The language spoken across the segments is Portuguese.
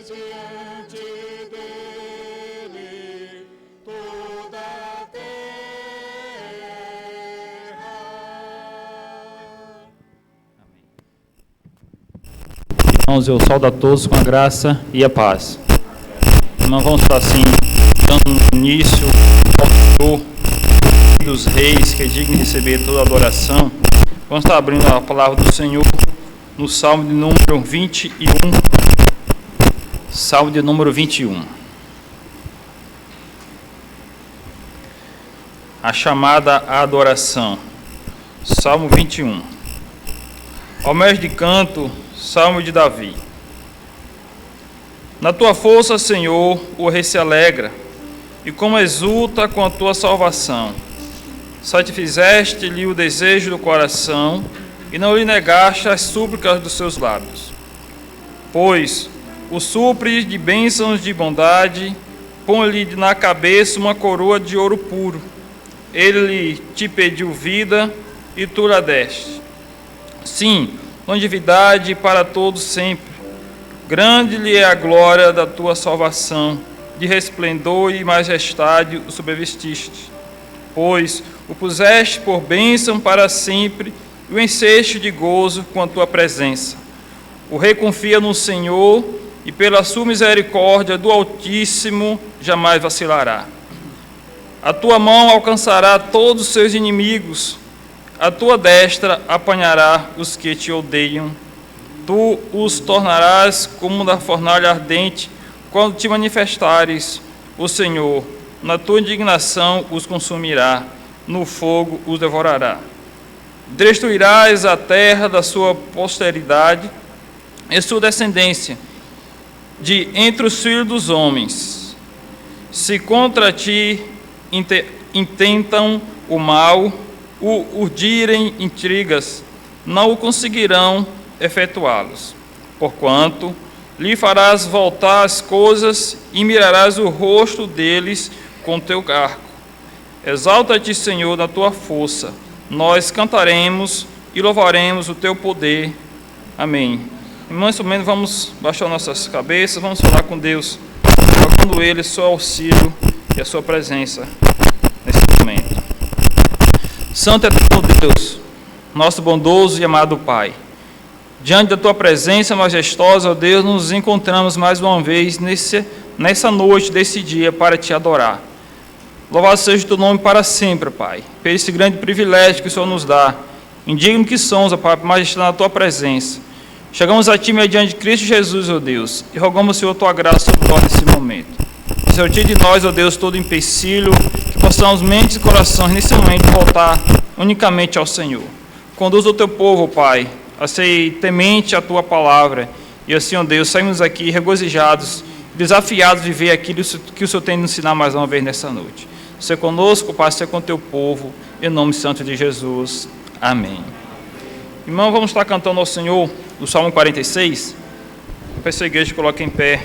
diante dele toda a terra. Amém. Irmãos, eu saúdo a todos com a graça e a paz. Não vamos estar assim, dando início ao Senhor dos Reis, que é digno de receber toda a adoração. Vamos estar abrindo a palavra do Senhor no Salmo de número 21. Salmo de número 21. A chamada à adoração. Salmo 21. Ao mestre de canto, Salmo de Davi. Na tua força, Senhor, o rei se alegra, e como exulta com a tua salvação. Satisfizeste-lhe o desejo do coração, e não lhe negaste as súplicas dos seus lábios. Pois o supres de bênçãos de bondade, põe-lhe na cabeça uma coroa de ouro puro. Ele te pediu vida, e tu lhe deste. Sim, longevidade para todos sempre. Grande lhe é a glória da tua salvação, de resplendor e majestade o sobrevestiste. Pois o puseste por bênção para sempre, e o encheste de gozo com a tua presença. O rei confia no Senhor, e pela sua misericórdia do Altíssimo jamais vacilará. A tua mão alcançará todos os seus inimigos, a tua destra apanhará os que te odeiam. Tu os tornarás como da fornalha ardente, quando te manifestares, o Senhor, na tua indignação os consumirá, no fogo os devorará. Destruirás a terra da sua posteridade e sua descendência, de entre os filhos dos homens. Se contra ti intentam o mal, o urdirem intrigas, não o conseguirão efetuá-los. Porquanto lhe farás voltar as coisas e mirarás o rosto deles com teu arco. Exalta-te, Senhor, na tua força. Nós cantaremos e louvaremos o teu poder. Amém. Mais ou menos vamos baixar nossas cabeças, vamos falar com Deus, rogando Ele seu auxílio e a sua presença nesse momento. Santo e eterno Deus, nosso bondoso e amado Pai, diante da tua presença majestosa, ó Deus, nos encontramos mais uma vez nessa noite, desse dia, para te adorar. Louvado seja o teu nome para sempre, Pai, por esse grande privilégio que o Senhor nos dá. Indigno que somos, ó Pai, por mais estar na tua presença. Chegamos a ti mediante Cristo Jesus, ó Deus, e rogamos, Senhor, a tua graça sobre nós nesse momento. Senhor, tire de nós, ó Deus, todo empecilho, que possamos mentes e corações nesse momento voltar unicamente ao Senhor. Conduza o teu povo, Pai, a ser temente a tua palavra, e assim, ó Deus, saímos aqui regozijados, desafiados de viver aquilo que o Senhor tem de nos ensinar mais uma vez nessa noite. Seja conosco, Pai, seja com o teu povo, em nome santo de Jesus. Amém. Irmão, vamos estar cantando ao Senhor o Salmo 46. Peço à igreja que coloque em pé.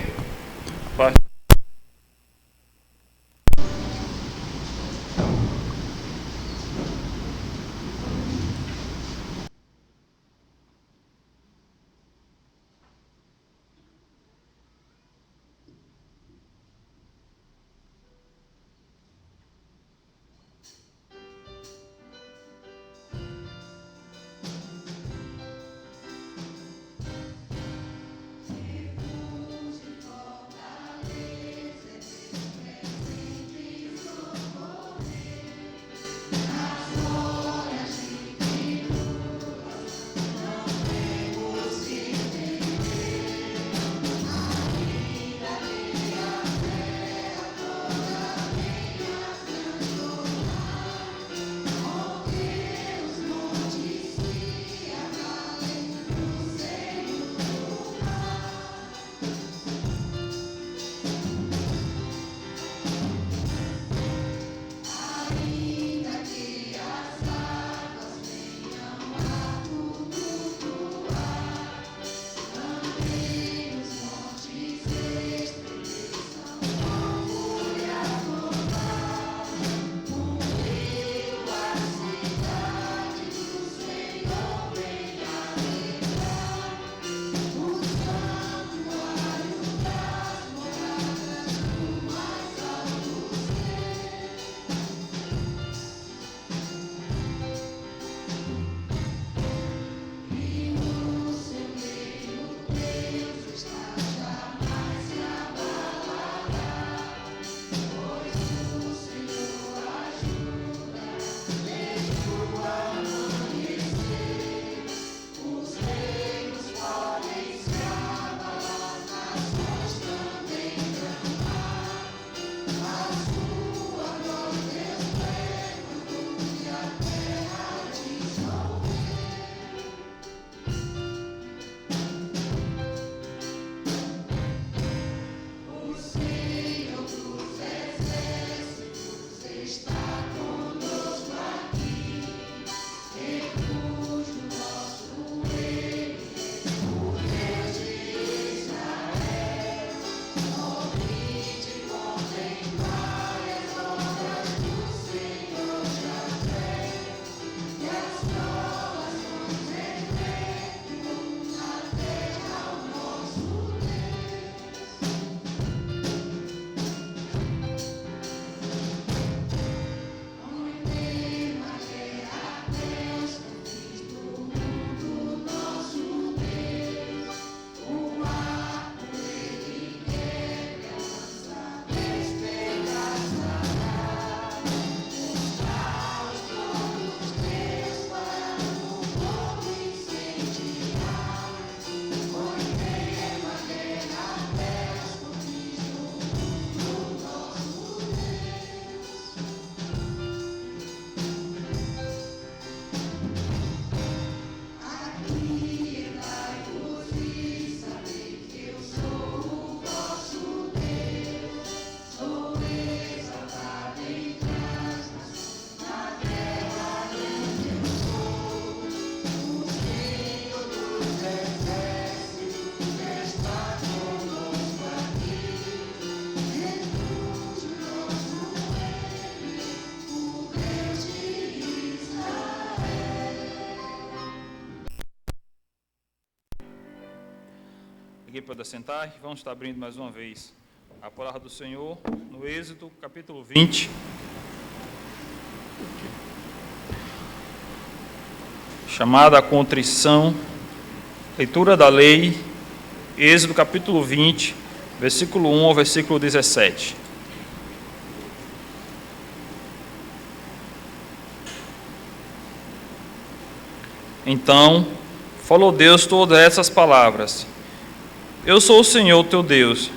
Ninguém pode assentar. Vamos estar abrindo mais uma vez a palavra do Senhor no Êxodo, capítulo 20. Chamada a contrição, leitura da lei, Êxodo, capítulo 20, versículo 1 ao versículo 17. Então, falou Deus todas essas palavras: Eu sou o Senhor teu Deus,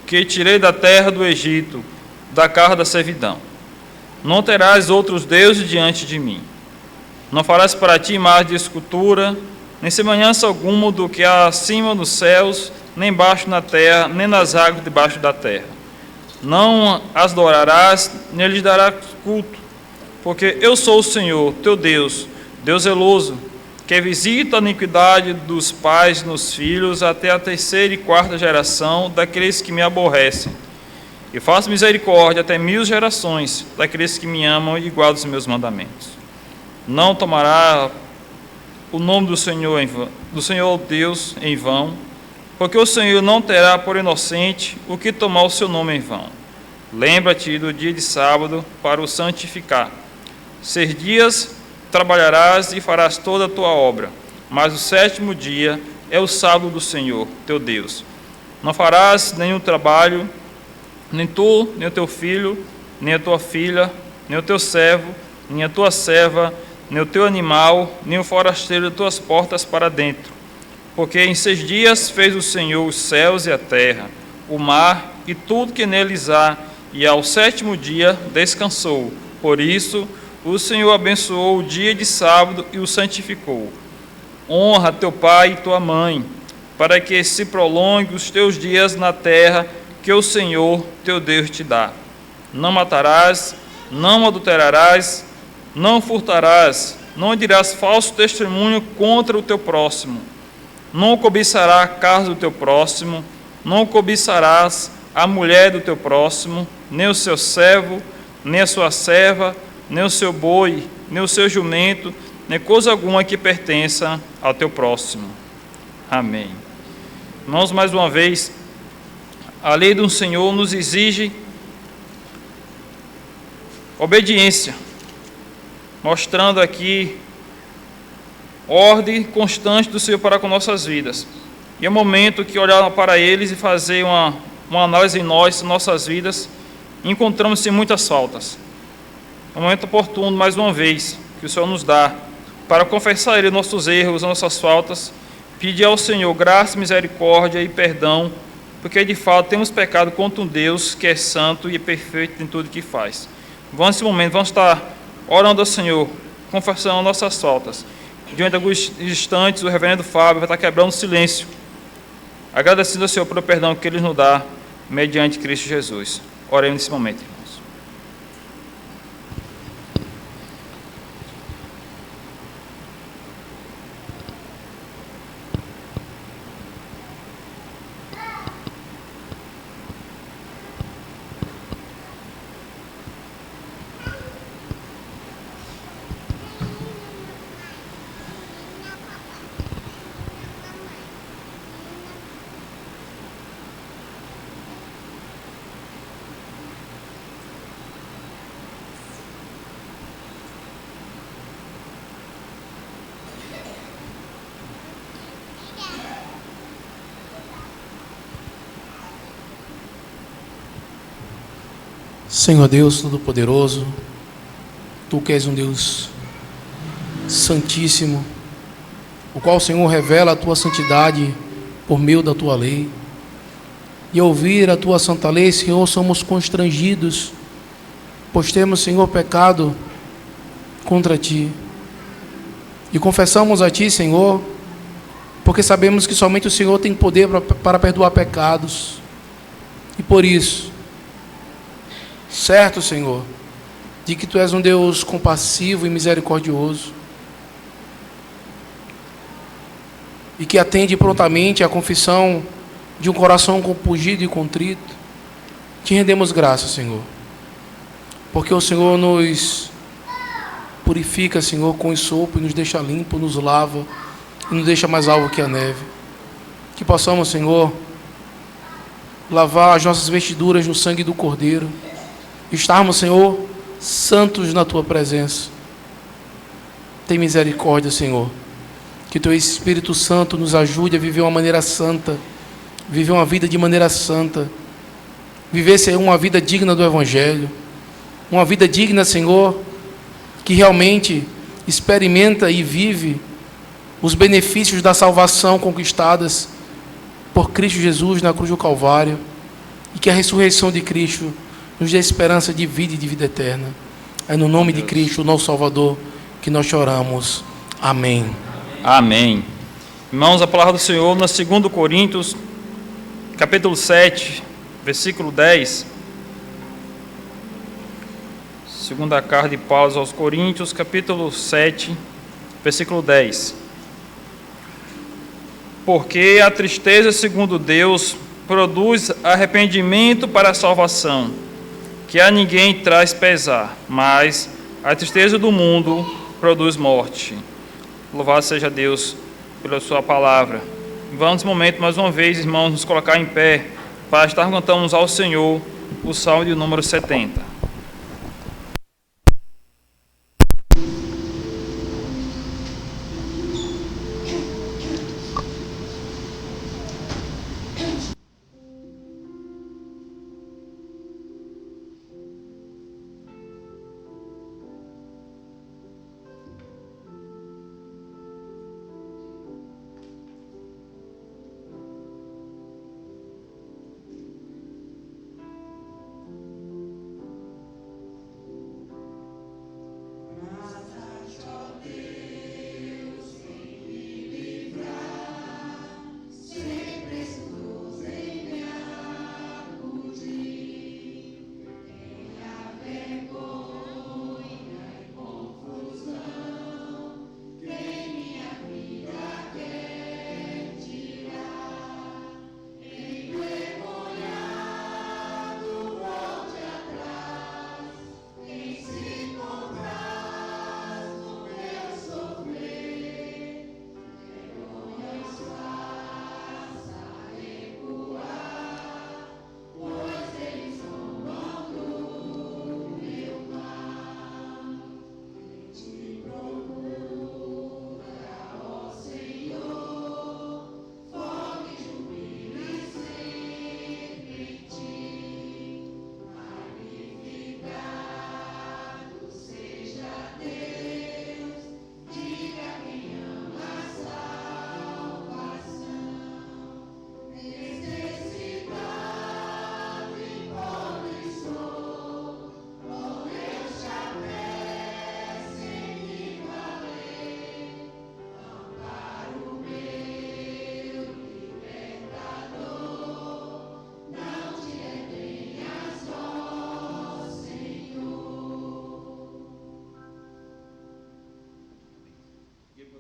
que tirei da terra do Egito, da casa da servidão. Não terás outros deuses diante de mim. Não farás para ti imagem de escultura, nem semelhança alguma do que há acima nos céus, nem embaixo na terra, nem nas águas debaixo da terra. Não as adorarás, nem lhes darás culto, porque eu sou o Senhor teu Deus, Deus zeloso, que visita a iniquidade dos pais nos filhos até a terceira e quarta geração daqueles que me aborrecem. E faço misericórdia até 1000 gerações daqueles que me amam e guardam os meus mandamentos. Não tomará o nome do Senhor Deus em vão, porque o Senhor não terá por inocente o que tomar o seu nome em vão. Lembra-te do dia de sábado para o santificar. 6 dias trabalharás e farás toda a tua obra, mas o 7º dia é o sábado do Senhor, teu Deus. Não farás nenhum trabalho, nem tu, nem o teu filho, nem a tua filha, nem o teu servo, nem a tua serva, nem o teu animal, nem o forasteiro de tuas portas para dentro. Porque em 6 dias fez o Senhor os céus e a terra, o mar e tudo que neles há, e ao 7º dia descansou. Por isso, o Senhor abençoou o dia de sábado e o santificou. Honra teu pai e tua mãe, para que se prolongue os teus dias na terra que o Senhor teu Deus te dá. Não matarás, não adulterarás, não furtarás, não dirás falso testemunho contra o teu próximo. Não cobiçarás a casa do teu próximo, não cobiçarás a mulher do teu próximo, nem o seu servo, nem a sua serva, nem o seu boi, nem o seu jumento, nem coisa alguma que pertença ao teu próximo. Amém. Irmãos, mais uma vez, a lei do Senhor nos exige obediência, mostrando aqui ordem constante do Senhor para com nossas vidas. E é o momento que olhar para eles e fazer uma análise em nossas vidas, encontramos muitas faltas. É um momento oportuno, mais uma vez, que o Senhor nos dá para confessar a Ele nossos erros, nossas faltas, pedir ao Senhor graça, misericórdia e perdão, porque de fato temos pecado contra um Deus que é santo e perfeito em tudo que faz. Vamos nesse momento, vamos estar orando ao Senhor, confessando nossas faltas. Diante de alguns instantes, o reverendo Fábio vai estar quebrando o silêncio, agradecendo ao Senhor pelo perdão que Ele nos dá, mediante Cristo Jesus. Oremos nesse momento, irmãos. Senhor Deus Todo-Poderoso, Tu que és um Deus santíssimo, o qual, Senhor, revela a Tua santidade por meio da Tua lei. E ao ouvir a Tua santa lei, Senhor, somos constrangidos, pois temos, Senhor, pecado contra Ti. E confessamos a Ti, Senhor, porque sabemos que somente o Senhor tem poder para perdoar pecados. E por isso, certo, Senhor, de que Tu és um Deus compassivo e misericordioso, e que atende prontamente a confissão de um coração compungido e contrito, Te rendemos graças, Senhor, porque o Senhor nos purifica, Senhor, com o sopro e nos deixa limpo, nos lava e nos deixa mais alvo que a neve. Que possamos, Senhor, lavar as nossas vestiduras no sangue do Cordeiro, estarmos, Senhor, santos na Tua presença. Tem misericórdia, Senhor, que Teu Espírito Santo nos ajude a viver uma maneira santa, viver uma vida de maneira santa, viver, Senhor, uma vida digna do Evangelho, uma vida digna, Senhor, que realmente experimenta e vive os benefícios da salvação conquistadas por Cristo Jesus na cruz do Calvário, e que a ressurreição de Cristo nos dê esperança de vida e de vida eterna. É no nome de Cristo, o nosso Salvador, que nós choramos. Amém. Amém. Irmãos, a palavra do Senhor na 2 Coríntios, capítulo 7, versículo 10. Segunda carta de Paulo aos Coríntios, capítulo 7, versículo 10. Porque a tristeza, segundo Deus, produz arrependimento para a salvação, que a ninguém traz pesar, mas a tristeza do mundo produz morte. Louvado seja Deus pela sua palavra. Vamos nesse momento, mais uma vez, irmãos, nos colocar em pé para estar cantando ao Senhor o Salmo de número 70.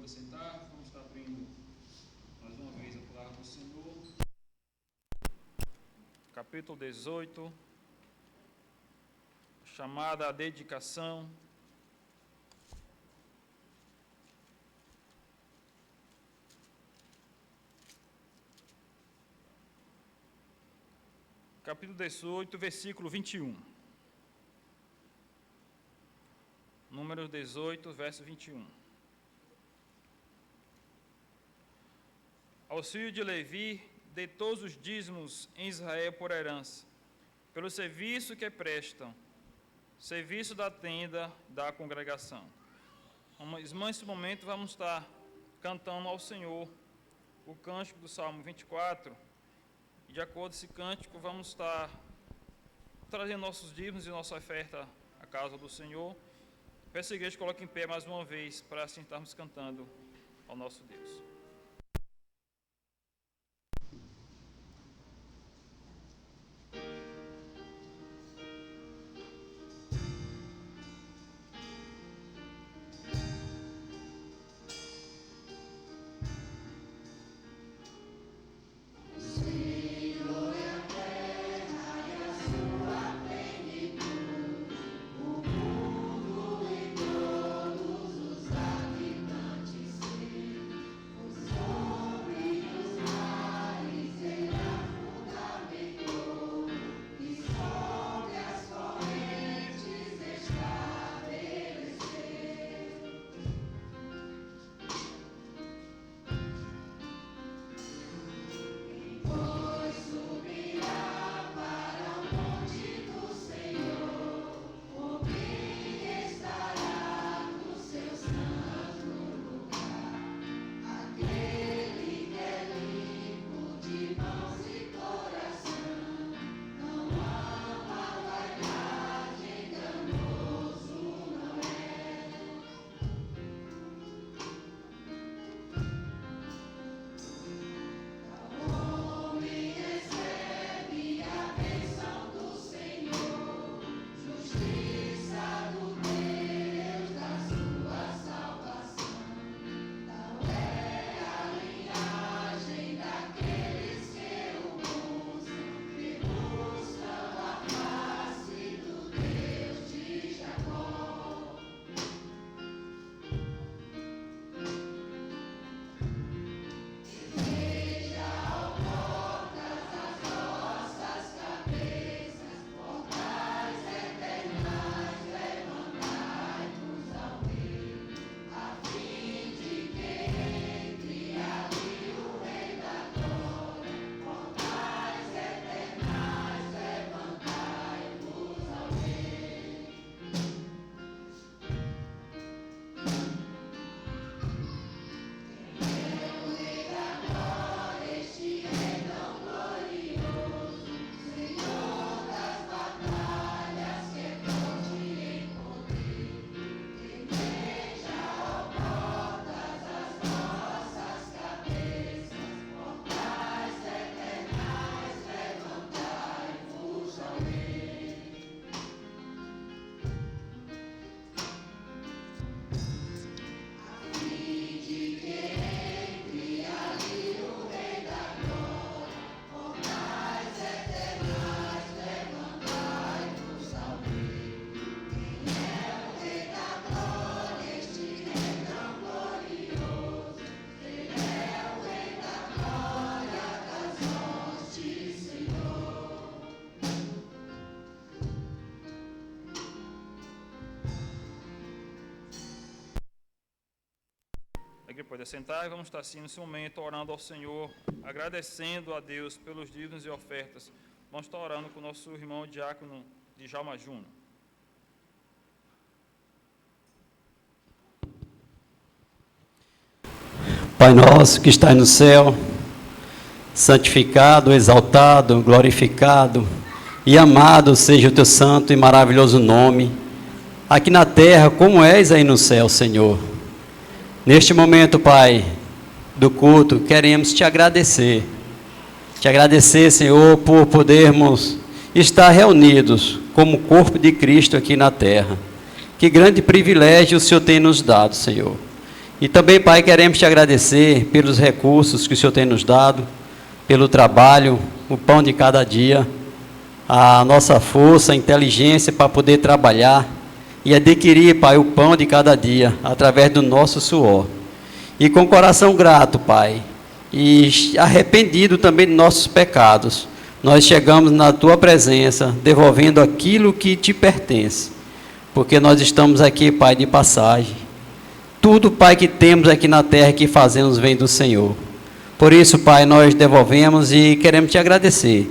Sentar, vamos estar abrindo mais uma vez a palavra do Senhor. Capítulo 18, chamada a dedicação. Capítulo 18, versículo 21. Número 18, verso 21. Aos filhos de Levi, dê todos os dízimos em Israel por herança, pelo serviço que prestam, serviço da tenda da congregação. Irmãos, nesse momento vamos estar cantando ao Senhor o cântico do Salmo 24, e de acordo com esse cântico vamos estar trazendo nossos dízimos e nossa oferta à casa do Senhor. Peço a igreja que coloque em pé mais uma vez, para assim estarmos cantando ao nosso Deus. Pode assentar e vamos estar assim nesse momento orando ao Senhor, agradecendo a Deus pelos dízimos e ofertas. Vamos estar orando com o nosso irmão diácono Djalma Júnior. Pai nosso que estás no céu, santificado, exaltado, glorificado e amado seja o teu santo e maravilhoso nome, aqui na terra como és aí no céu, Senhor. Neste momento, Pai, do culto, queremos te agradecer, Senhor, por podermos estar reunidos como corpo de Cristo aqui na terra. Que grande privilégio o Senhor tem nos dado, Senhor. E também, Pai, queremos te agradecer pelos recursos que o Senhor tem nos dado, pelo trabalho, o pão de cada dia, a nossa força, a inteligência para poder trabalhar e adquirir, Pai, o pão de cada dia, através do nosso suor. E com coração grato, Pai, e arrependido também de nossos pecados, nós chegamos na Tua presença, devolvendo aquilo que te pertence, porque nós estamos aqui, Pai, de passagem. Tudo, Pai, que temos aqui na terra que fazemos vem do Senhor. Por isso, Pai, nós devolvemos e queremos te agradecer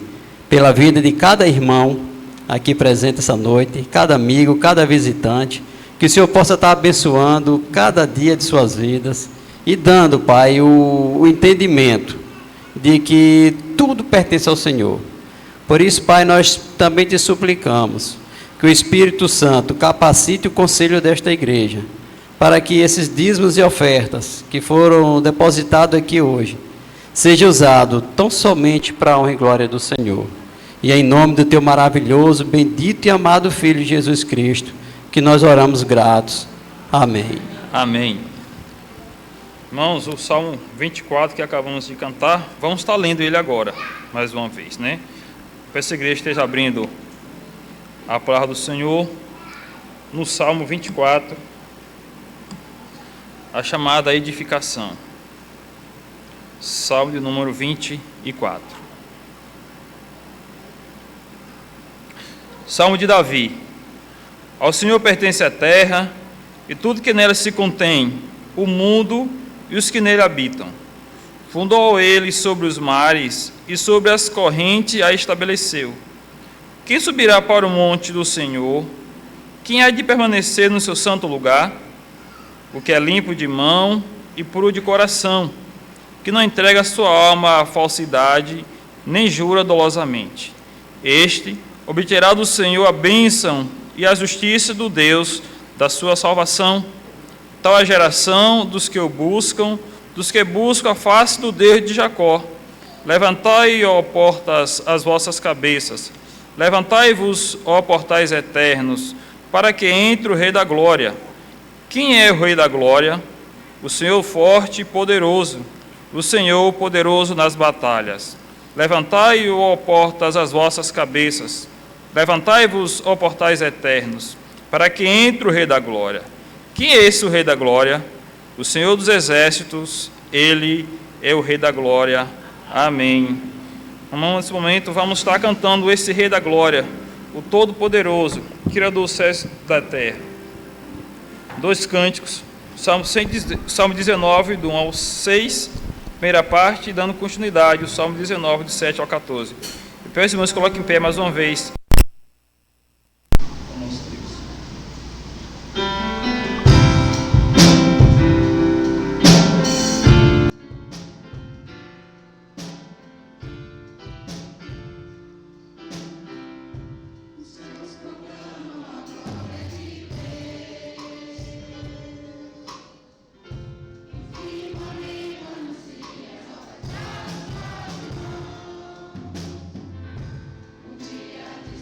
pela vida de cada irmão aqui presente essa noite, cada amigo, cada visitante, que o Senhor possa estar abençoando cada dia de suas vidas e dando, Pai, o entendimento de que tudo pertence ao Senhor. Por isso, Pai, nós também te suplicamos que o Espírito Santo capacite o conselho desta igreja, para que esses dízimos e ofertas que foram depositados aqui hoje, seja usado tão somente para a honra e glória do Senhor. E é em nome do Teu maravilhoso, bendito e amado Filho Jesus Cristo, que nós oramos gratos. Amém. Amém. Irmãos, o Salmo 24 que acabamos de cantar, vamos estar lendo ele agora, mais uma vez, né? Peço que a igreja esteja abrindo a palavra do Senhor no Salmo 24, a chamada edificação. Salmo de número 24. Salmo de Davi. Ao Senhor pertence a terra e tudo que nela se contém, o mundo e os que nele habitam. Fundou ele sobre os mares e sobre as correntes a estabeleceu. Quem subirá para o monte do Senhor? Quem há de permanecer no seu santo lugar? O que é limpo de mão e puro de coração, que não entrega a sua alma à falsidade, nem jura dolosamente. Este obterá do Senhor a bênção e a justiça do Deus da sua salvação. Tal é a geração dos que o buscam, dos que buscam a face do Deus de Jacó. Levantai, ó portas, as vossas cabeças. Levantai-vos, ó portais eternos, para que entre o Rei da Glória. Quem é o Rei da Glória? O Senhor forte e poderoso, o Senhor poderoso nas batalhas. Levantai, ó portas, as vossas cabeças. Levantai-vos, ó portais eternos, para que entre o Rei da Glória. Quem é esse o Rei da Glória? O Senhor dos Exércitos, Ele é o Rei da Glória. Amém. Nesse momento vamos estar cantando esse Rei da Glória, o Todo-Poderoso, Criador dos céus e da terra. 2 cânticos, Salmo 19, do 1 ao 6, primeira parte, dando continuidade, o Salmo 19, do 7 ao 14. E peço, irmãos, coloquem em pé mais uma vez. Dia de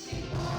Quem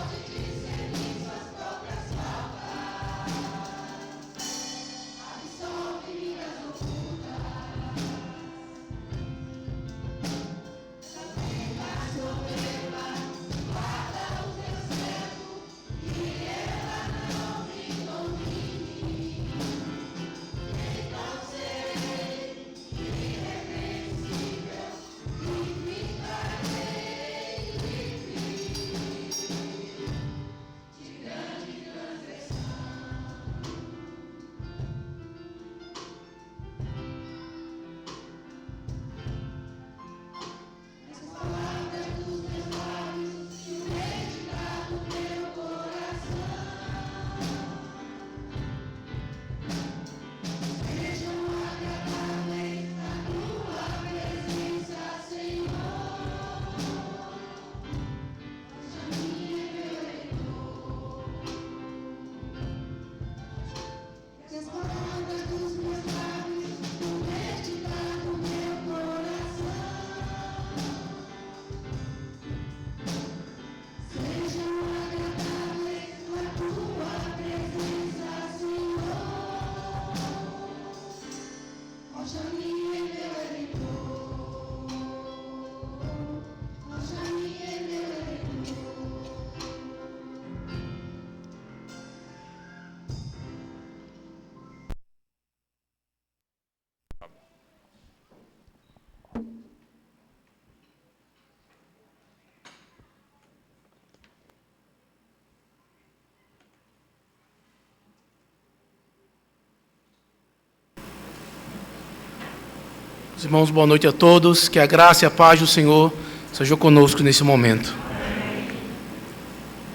Irmãos, boa noite a todos. Que a graça e a paz do Senhor sejam conosco nesse momento.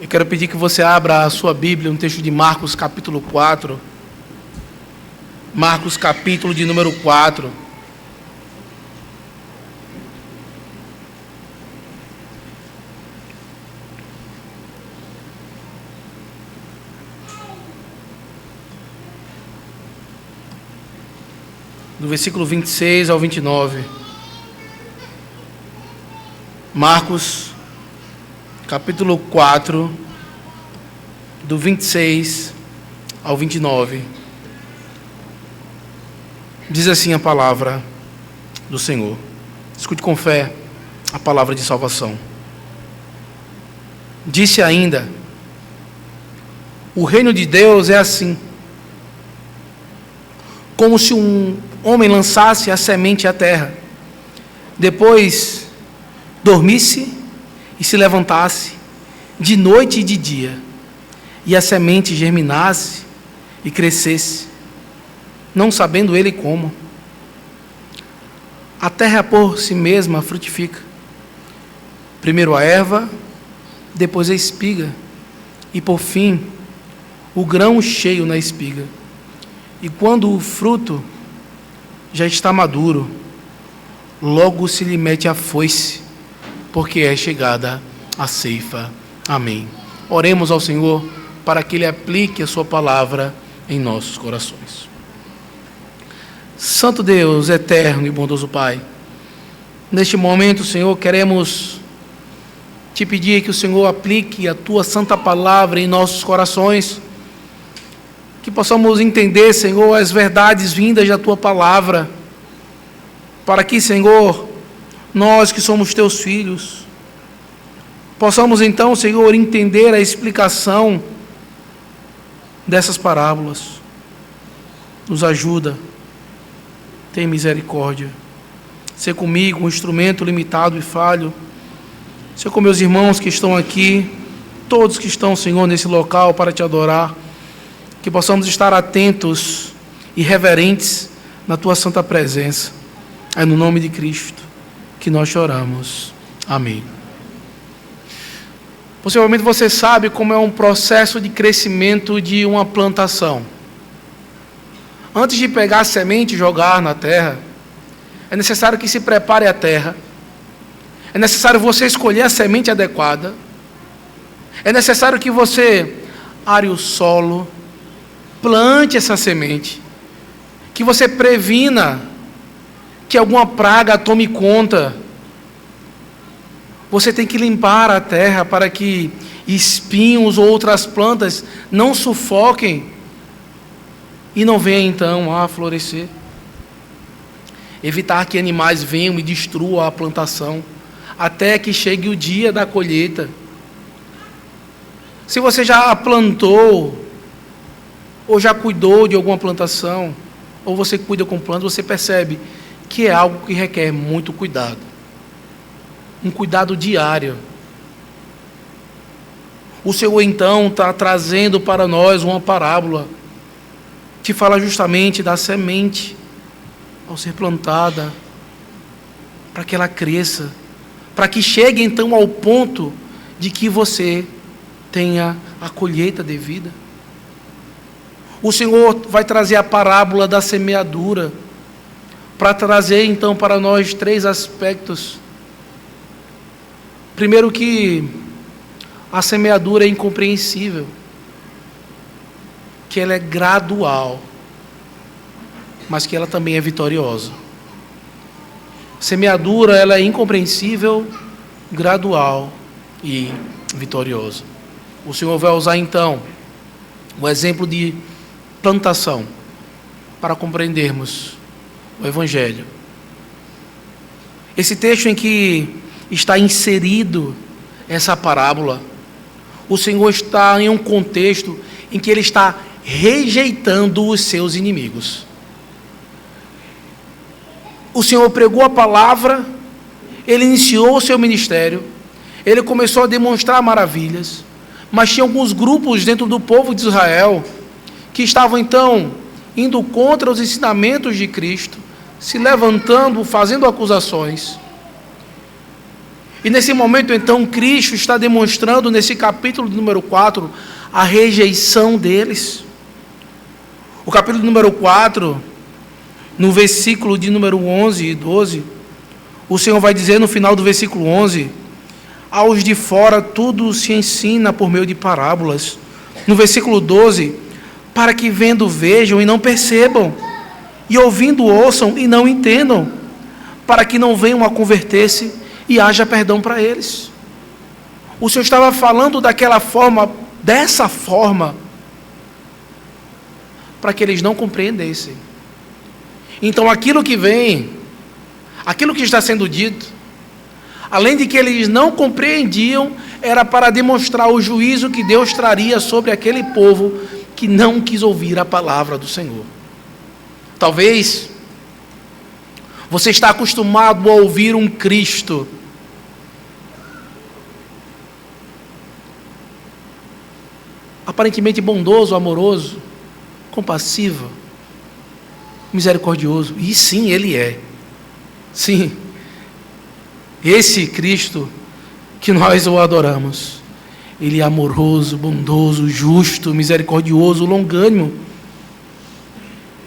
Eu quero pedir que você abra a sua Bíblia, um texto de Marcos capítulo 4. Marcos capítulo de número 4. Do versículo 26 ao 29. Marcos, capítulo 4, do 26 ao 29. Diz assim a palavra do Senhor. Escute com fé a palavra de salvação. Disse ainda: o reino de Deus é assim, como se um homem lançasse a semente à terra, depois dormisse e se levantasse de noite e de dia, e a semente germinasse e crescesse, não sabendo ele como. A terra por si mesma frutifica, primeiro a erva, depois a espiga, e por fim o grão cheio na espiga. E quando o fruto já está maduro, logo se lhe mete a foice, porque é chegada a ceifa. Amém. Oremos ao Senhor para que Ele aplique a sua palavra em nossos corações. Santo Deus, eterno e bondoso Pai, neste momento, Senhor, queremos te pedir que o Senhor aplique a tua santa palavra em nossos corações, que possamos entender, Senhor, as verdades vindas da tua palavra, para que, Senhor, nós que somos teus filhos, possamos então, Senhor, entender a explicação dessas parábolas. Nos ajuda, tem misericórdia. Ser comigo um instrumento limitado e falho. Ser com meus irmãos que estão aqui, todos que estão, Senhor, nesse local para te adorar. Que possamos estar atentos e reverentes na tua santa presença. É no nome de Cristo que nós choramos. Amém. Possivelmente você sabe como é um processo de crescimento de uma plantação. Antes de pegar a semente e jogar na terra, é necessário que se prepare a terra. É necessário você escolher a semente adequada. É necessário que você are o solo, plante essa semente, que você previna que alguma praga tome conta. Você tem que limpar a terra para que espinhos ou outras plantas não sufoquem e não venham então a florescer. Evitar que animais venham e destruam a plantação até que chegue o dia da colheita. Se você já plantou ou já cuidou de alguma plantação, ou você cuida com plantas, você percebe que é algo que requer muito cuidado. Um cuidado diário. O Senhor então está trazendo para nós uma parábola que fala justamente da semente ao ser plantada, para que ela cresça, para que chegue então ao ponto de que você tenha a colheita devida. O Senhor vai trazer a parábola da semeadura, para trazer então para nós três aspectos. Primeiro, que a semeadura é incompreensível, que ela é gradual, mas que ela também é vitoriosa. A semeadura, ela é incompreensível, gradual e vitoriosa. O Senhor vai usar então o exemplo de plantação para compreendermos o Evangelho. Esse texto em que está inserido essa parábola, o Senhor está em um contexto em que Ele está rejeitando os seus inimigos. O Senhor pregou a palavra, Ele iniciou o seu ministério, Ele começou a demonstrar maravilhas, mas tinha alguns grupos dentro do povo de Israel que estavam então indo contra os ensinamentos de Cristo, se levantando, fazendo acusações. E nesse momento, então, Cristo está demonstrando, nesse capítulo número 4, a rejeição deles. O capítulo número 4, no versículo de número 11 e 12, o Senhor vai dizer no final do versículo 11: aos de fora tudo se ensina por meio de parábolas. No versículo 12: para que vendo vejam e não percebam, e ouvindo ouçam e não entendam, para que não venham a converter-se e haja perdão para eles. O Senhor estava falando daquela forma, dessa forma, para que eles não compreendessem. Então aquilo que vem, aquilo que está sendo dito, além de que eles não compreendiam, era para demonstrar o juízo que Deus traria sobre aquele povo que não quis ouvir a palavra do Senhor. Talvez você está acostumado a ouvir um Cristo aparentemente bondoso, amoroso, compassivo, misericordioso. E sim, Ele é. Sim, esse Cristo que nós o adoramos, Ele é amoroso, bondoso, justo, misericordioso, longânimo,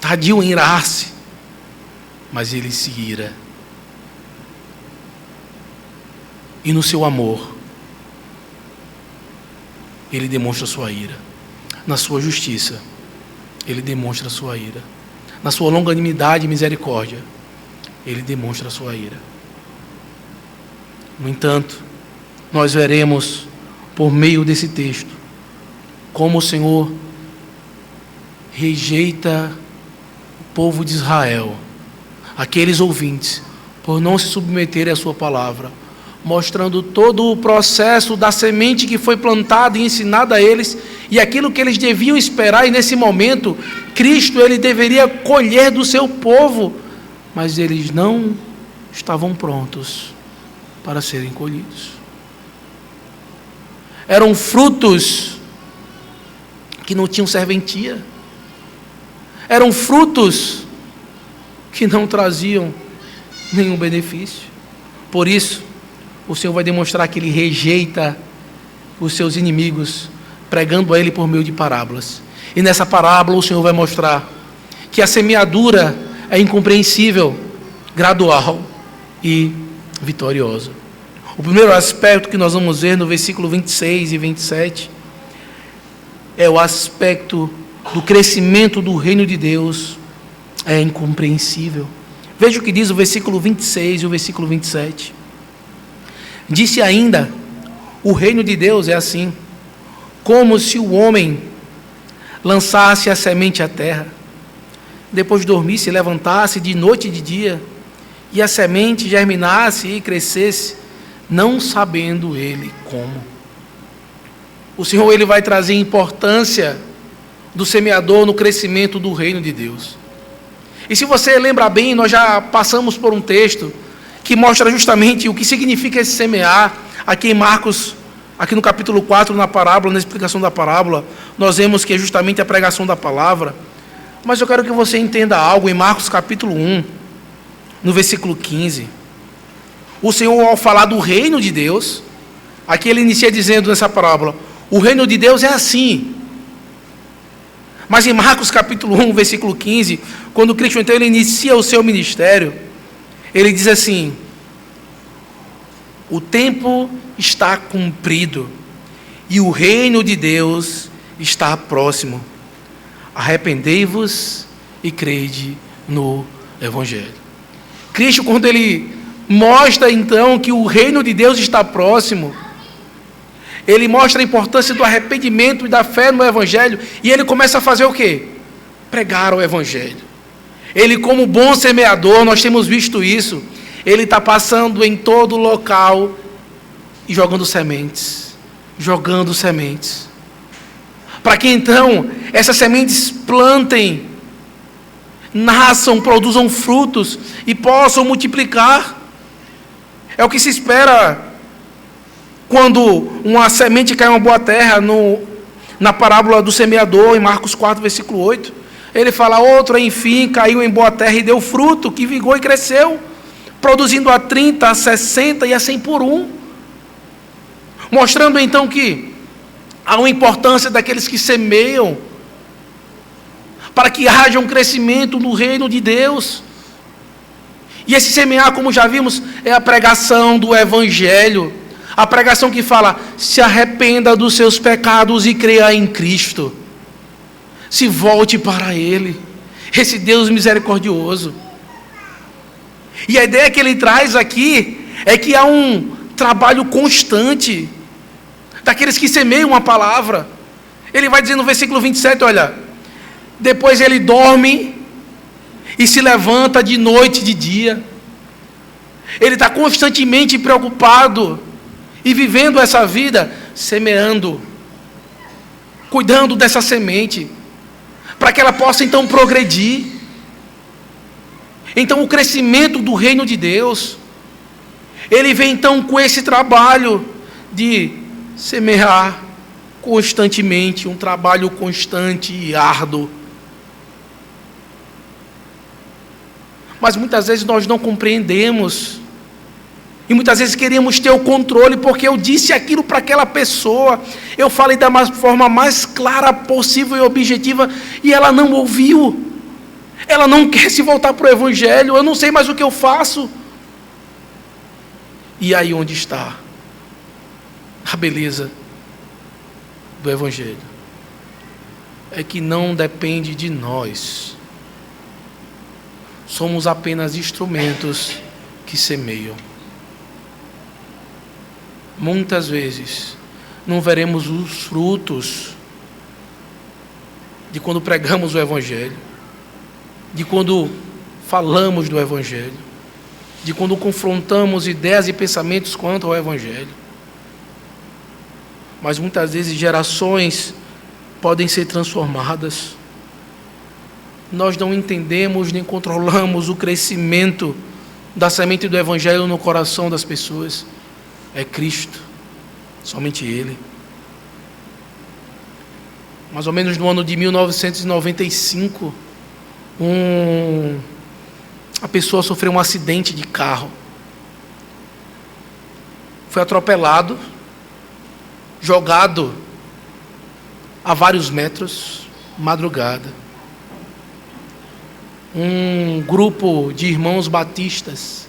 tardio em irar-se, mas Ele se ira. E no seu amor, Ele demonstra sua ira. Na sua justiça, Ele demonstra sua ira. Na sua longanimidade e misericórdia, Ele demonstra sua ira. No entanto, nós veremos, por meio desse texto, como o Senhor rejeita o povo de Israel, aqueles ouvintes, por não se submeterem à sua palavra, mostrando todo o processo da semente que foi plantada e ensinada a eles, e aquilo que eles deviam esperar, e nesse momento, Cristo, Ele deveria colher do seu povo, mas eles não estavam prontos para serem colhidos. Eram frutos que não tinham serventia, eram frutos que não traziam nenhum benefício. Por isso, o Senhor vai demonstrar que Ele rejeita os seus inimigos, pregando a Ele por meio de parábolas. E nessa parábola o Senhor vai mostrar que a semeadura é incompreensível, gradual e vitoriosa. O primeiro aspecto que nós vamos ver no versículo 26 e 27 é o aspecto do crescimento do reino de Deus. É incompreensível. Veja o que diz o versículo 26 e o versículo 27. Disse ainda: o reino de Deus é assim, como se o homem lançasse a semente à terra, depois dormisse e levantasse de noite e de dia, e a semente germinasse e crescesse, não sabendo ele como. O Senhor, Ele vai trazer importância do semeador no crescimento do reino de Deus. E se você lembra bem, nós já passamos por um texto que mostra justamente o que significa esse semear. Aqui em Marcos, aqui no capítulo 4, na parábola, na explicação da parábola, nós vemos que é justamente a pregação da palavra. Mas eu quero que você entenda algo em Marcos capítulo 1, no versículo 15. O Senhor, ao falar do reino de Deus, aqui Ele inicia dizendo nessa parábola: o reino de Deus é assim. Mas em Marcos capítulo 1, versículo 15, quando Cristo então Ele inicia o seu ministério, Ele diz assim: o tempo está cumprido e o reino de Deus está próximo. Arrependei-vos e crede no Evangelho. Cristo, quando Ele mostra então que o reino de Deus está próximo, Ele mostra a importância do arrependimento e da fé no Evangelho, e Ele começa a fazer o quê? Pregar o Evangelho. Ele, como bom semeador, nós temos visto isso, Ele está passando em todo local e jogando sementes, para que então essas sementes plantem, nasçam, produzam frutos e possam multiplicar. É o que se espera quando uma semente cai em uma boa terra, na parábola do semeador, em Marcos 4, versículo 8. Ele fala: outro, enfim, caiu em boa terra e deu fruto, que vingou e cresceu, produzindo a 30, a 60 e a 100 por um. Mostrando então que há uma importância daqueles que semeiam, para que haja um crescimento no reino de Deus. E esse semear, como já vimos, é a pregação do Evangelho. A pregação que fala: se arrependa dos seus pecados e creia em Cristo. Se volte para Ele, esse Deus misericordioso. E a ideia que ele traz aqui é que há um trabalho constante daqueles que semeiam a palavra. Ele vai dizer no versículo 27, olha: depois ele dorme e se levanta de noite e de dia. Ele está constantemente preocupado e vivendo essa vida, semeando, cuidando dessa semente, para que ela possa então progredir. Então o crescimento do reino de Deus, ele vem então com esse trabalho de semear constantemente, um trabalho constante e árduo. Mas muitas vezes nós não compreendemos, e muitas vezes queremos ter o controle, porque eu disse aquilo para aquela pessoa, eu falei da forma mais clara possível e objetiva, e ela não ouviu, ela não quer se voltar para o Evangelho, eu não sei mais o que eu faço. E aí onde está a beleza do Evangelho? É que não depende de nós, somos apenas instrumentos que semeiam. Muitas vezes não veremos os frutos de quando pregamos o Evangelho, de quando falamos do Evangelho, de quando confrontamos ideias e pensamentos quanto ao Evangelho. Mas muitas vezes gerações podem ser transformadas. Nós não entendemos nem controlamos o crescimento da semente do Evangelho no coração das pessoas. É Cristo, somente Ele. Mais ou menos no ano de 1995, a pessoa sofreu um acidente de carro. Foi atropelado, jogado a vários metros, madrugada. Um grupo de irmãos batistas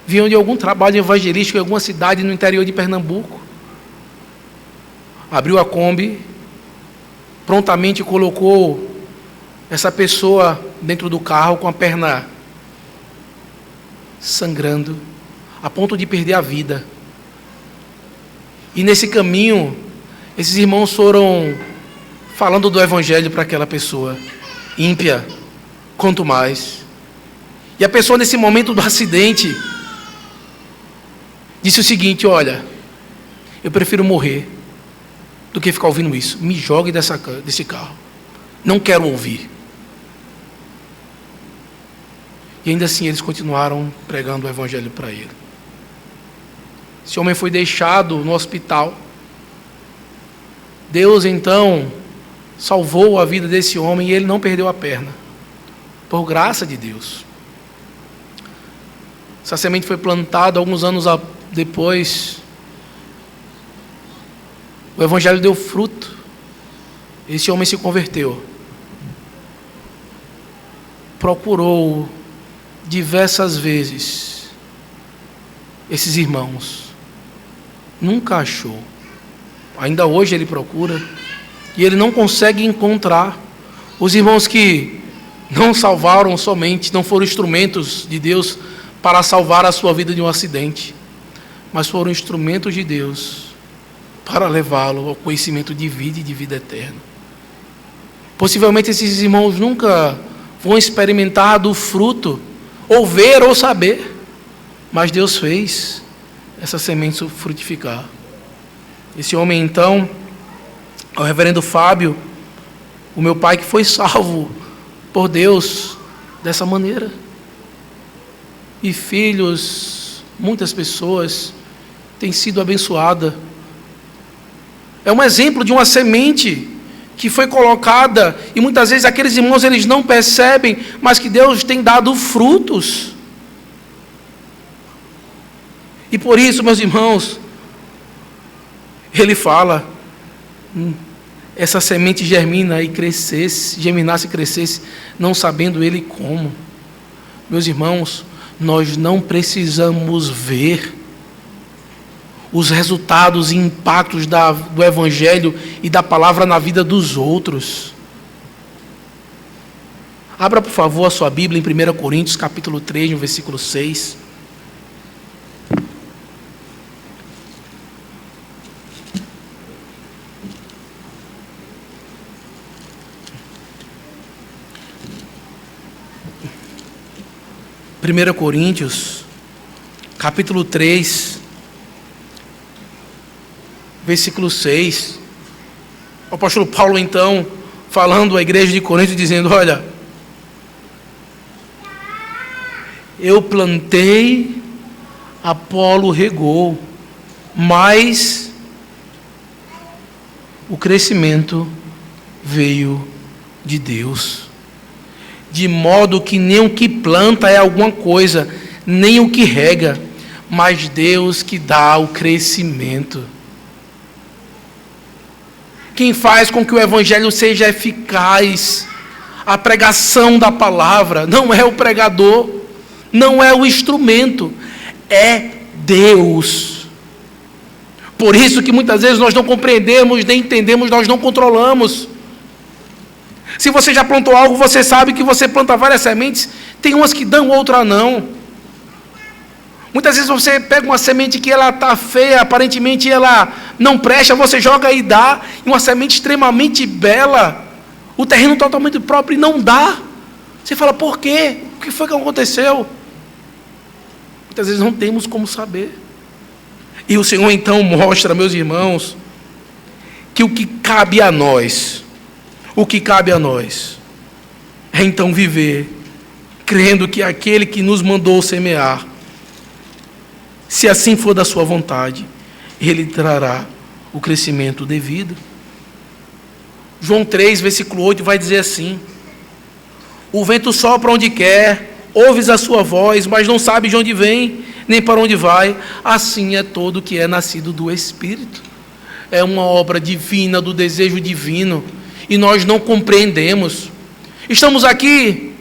vinham de algum trabalho evangelístico em alguma cidade no interior de Pernambuco. Abriu a Kombi, prontamente colocou essa pessoa dentro do carro com a perna sangrando, a ponto de perder a vida. E nesse caminho, esses irmãos foram falando do Evangelho para aquela pessoa, ímpia, quanto mais. E a pessoa, nesse momento do acidente, disse o seguinte: olha, eu prefiro morrer do que ficar ouvindo isso. Me jogue desse carro. Não quero ouvir. E ainda assim eles continuaram pregando o Evangelho para ele. Esse homem foi deixado no hospital. Deus então salvou a vida desse homem e ele não perdeu a perna, por graça de Deus. Essa semente foi plantada alguns anos depois. O Evangelho deu fruto. Esse homem se converteu. Procurou diversas vezes esses irmãos. Nunca achou. Ainda hoje ele procura. E ele não consegue encontrar os irmãos que não salvaram somente, não foram instrumentos de Deus para salvar a sua vida de um acidente, mas foram instrumentos de Deus para levá-lo ao conhecimento de vida e de vida eterna. Possivelmente esses irmãos nunca vão experimentar do fruto, ou ver ou saber, mas Deus fez essa semente frutificar. Esse homem então, o reverendo Fábio, o meu pai, que foi salvo por Deus dessa maneira. E filhos, muitas pessoas têm sido abençoadas. É um exemplo de uma semente que foi colocada, e muitas vezes aqueles irmãos eles não percebem, mas que Deus tem dado frutos. E por isso, meus irmãos, ele fala, essa semente germina e crescesse, germinasse e crescesse, não sabendo ele como. Meus irmãos, nós não precisamos ver os resultados e impactos do Evangelho e da palavra na vida dos outros. Abra, por favor, a sua Bíblia em 1 Coríntios, capítulo 3, no versículo 6. Primeira Coríntios, capítulo 3, versículo 6. O apóstolo Paulo, então, falando à igreja de Corinto, dizendo: olha, eu plantei, Apolo regou, mas o crescimento veio de Deus. De modo que nem o que planta é alguma coisa, nem o que rega, mas Deus que dá o crescimento. Quem faz com que o Evangelho seja eficaz, a pregação da palavra, não é o pregador, não é o instrumento, é Deus. Por isso que muitas vezes nós não compreendemos, nem entendemos, nós não controlamos. Se você já plantou algo, você sabe que você planta várias sementes, tem umas que dão, outras não. Muitas vezes você pega uma semente que ela está feia, aparentemente ela não presta, você joga e dá, e uma semente extremamente bela, o terreno totalmente próprio e não dá. Você fala, por quê? O que foi que aconteceu? Muitas vezes não temos como saber. E o Senhor então mostra, meus irmãos, que o que cabe a nós é então viver, crendo que aquele que nos mandou semear, se assim for da sua vontade, ele trará o crescimento devido. João 3, versículo 8 vai dizer assim: o vento sopra onde quer, ouves a sua voz, mas não sabes de onde vem, nem para onde vai. Assim é todo que é nascido do Espírito. É uma obra divina, do desejo divino, e nós não compreendemos. Estamos aqui,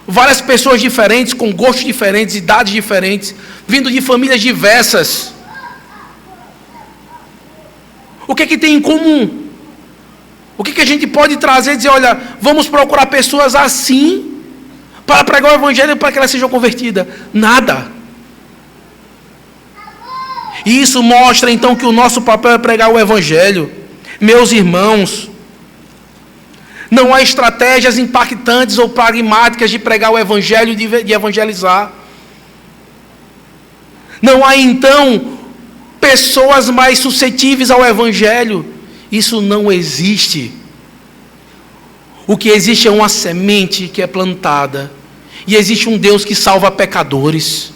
várias pessoas diferentes, com gostos diferentes, idades diferentes, vindo de famílias diversas. O que é que tem em comum? O que é que a gente pode trazer e dizer, olha, vamos procurar pessoas assim, para pregar o Evangelho para que elas sejam convertidas? Nada. E isso mostra então que o nosso papel é pregar o Evangelho. Meus irmãos, não há estratégias impactantes ou pragmáticas de pregar o Evangelho e de evangelizar. Não há então pessoas mais suscetíveis ao Evangelho. Isso não existe. O que existe é uma semente que é plantada. E existe um Deus que salva pecadores.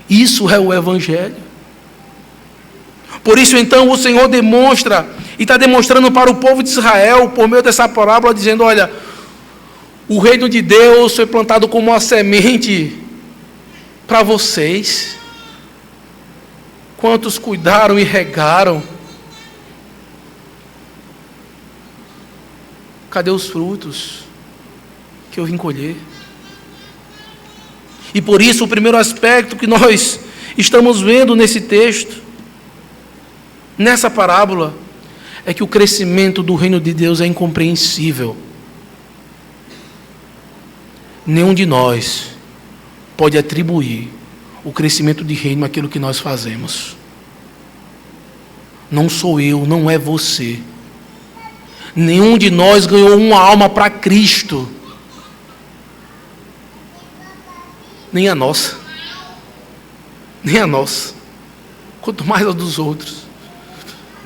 Isso é o Evangelho. Por isso então o Senhor demonstra, e está demonstrando para o povo de Israel, por meio dessa parábola, dizendo, olha, o reino de Deus foi plantado como uma semente para vocês. Quantos cuidaram e regaram? Cadê os frutos que eu vim colher? E por isso o primeiro aspecto que nós estamos vendo nesse texto, nessa parábola, é que o crescimento do reino de Deus é incompreensível. Nenhum de nós pode atribuir o crescimento de reino àquilo que nós fazemos. Não sou eu, não é você. Nenhum de nós ganhou uma alma para Cristo. Nem a nossa. Nem a nossa. Quanto mais a dos outros.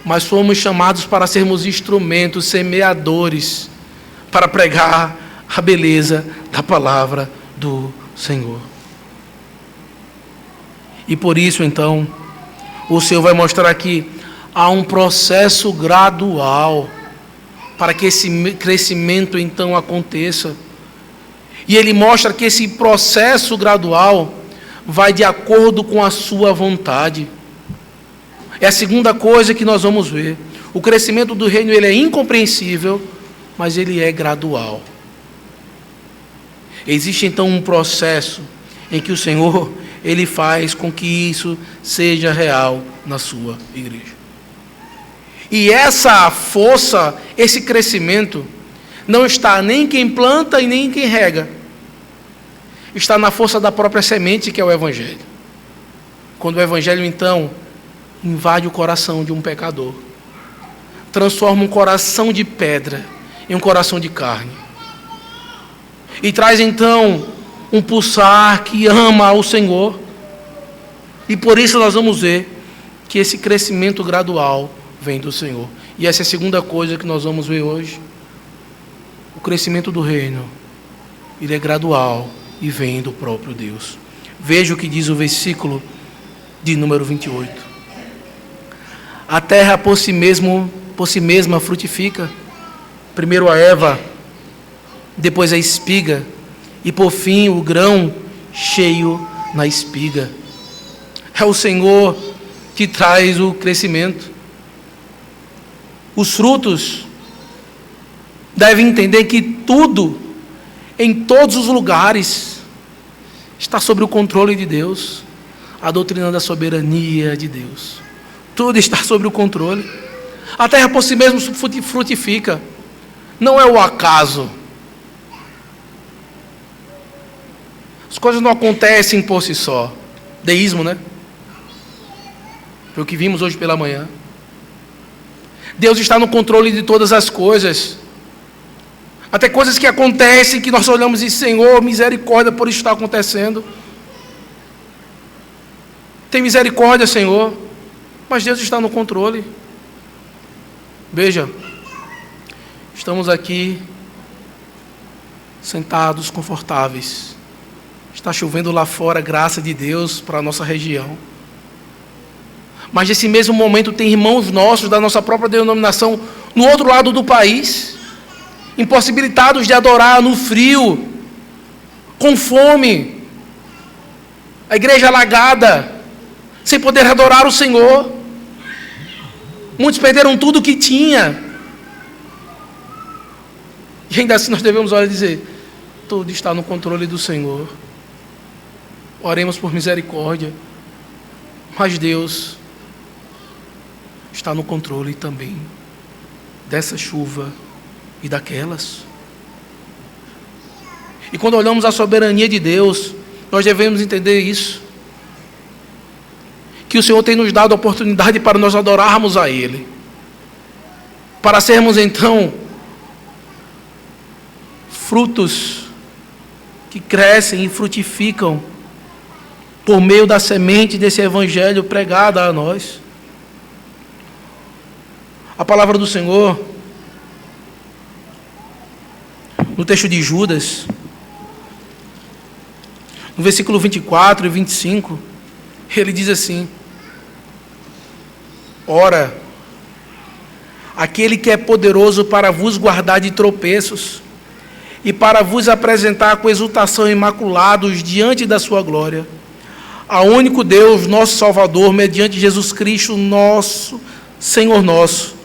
Mas fomos chamados para sermos instrumentos, semeadores, para pregar a beleza da palavra do Senhor. E por isso, então, o Senhor vai mostrar aqui, há um processo gradual para que esse crescimento então aconteça. E ele mostra que esse processo gradual vai de acordo com a sua vontade. É a segunda coisa que nós vamos ver. O crescimento do reino, ele é incompreensível, mas ele é gradual. Existe então um processo em que o Senhor, ele faz com que isso seja real na sua igreja. E essa força, esse crescimento, não está nem quem planta e nem quem rega. Está na força da própria semente, que é o Evangelho. Quando o Evangelho, então, invade o coração de um pecador, transforma um coração de pedra em um coração de carne, e traz, então, um pulsar que ama ao Senhor. E por isso nós vamos ver que esse crescimento gradual vem do Senhor. E essa é a segunda coisa que nós vamos ver hoje. O crescimento do reino, ele é gradual e vem do próprio Deus. Veja o que diz o versículo de número 28. A terra por si mesma frutifica. Primeiro a erva, depois a espiga, e por fim o grão cheio na espiga. É o Senhor que traz o crescimento. Os frutos devem entender que tudo, em todos os lugares, está sob o controle de Deus. A doutrina da soberania de Deus. Tudo está sob o controle. A terra por si mesma frutifica. Não é o acaso. As coisas não acontecem por si só. Deísmo, né? Foi o que vimos hoje pela manhã. Deus está no controle de todas as coisas. Até coisas que acontecem que nós olhamos e dizemos: Senhor, misericórdia por isso está acontecendo. Tem misericórdia, Senhor. Mas Deus está no controle. Veja, estamos aqui sentados, confortáveis. Está chovendo lá fora, graça de Deus para a nossa região. Mas nesse mesmo momento tem irmãos nossos da nossa própria denominação no outro lado do país, impossibilitados de adorar no frio, com fome, a igreja alagada, sem poder adorar o Senhor. Muitos perderam tudo o que tinha. E ainda assim nós devemos olhar e dizer: tudo está no controle do Senhor. Oremos por misericórdia. Mas Deus está no controle também dessa chuva e daquelas. E quando olhamos a soberania de Deus, nós devemos entender isso. Que o Senhor tem nos dado a oportunidade para nós adorarmos a Ele. Para sermos então frutos que crescem e frutificam por meio da semente desse evangelho pregada a nós. A palavra do Senhor, no texto de Judas, no versículo 24 e 25, ele diz assim: ora, aquele que é poderoso para vos guardar de tropeços e para vos apresentar com exultação imaculados diante da sua glória, ao único Deus, nosso Salvador, mediante Jesus Cristo, nosso Senhor nosso,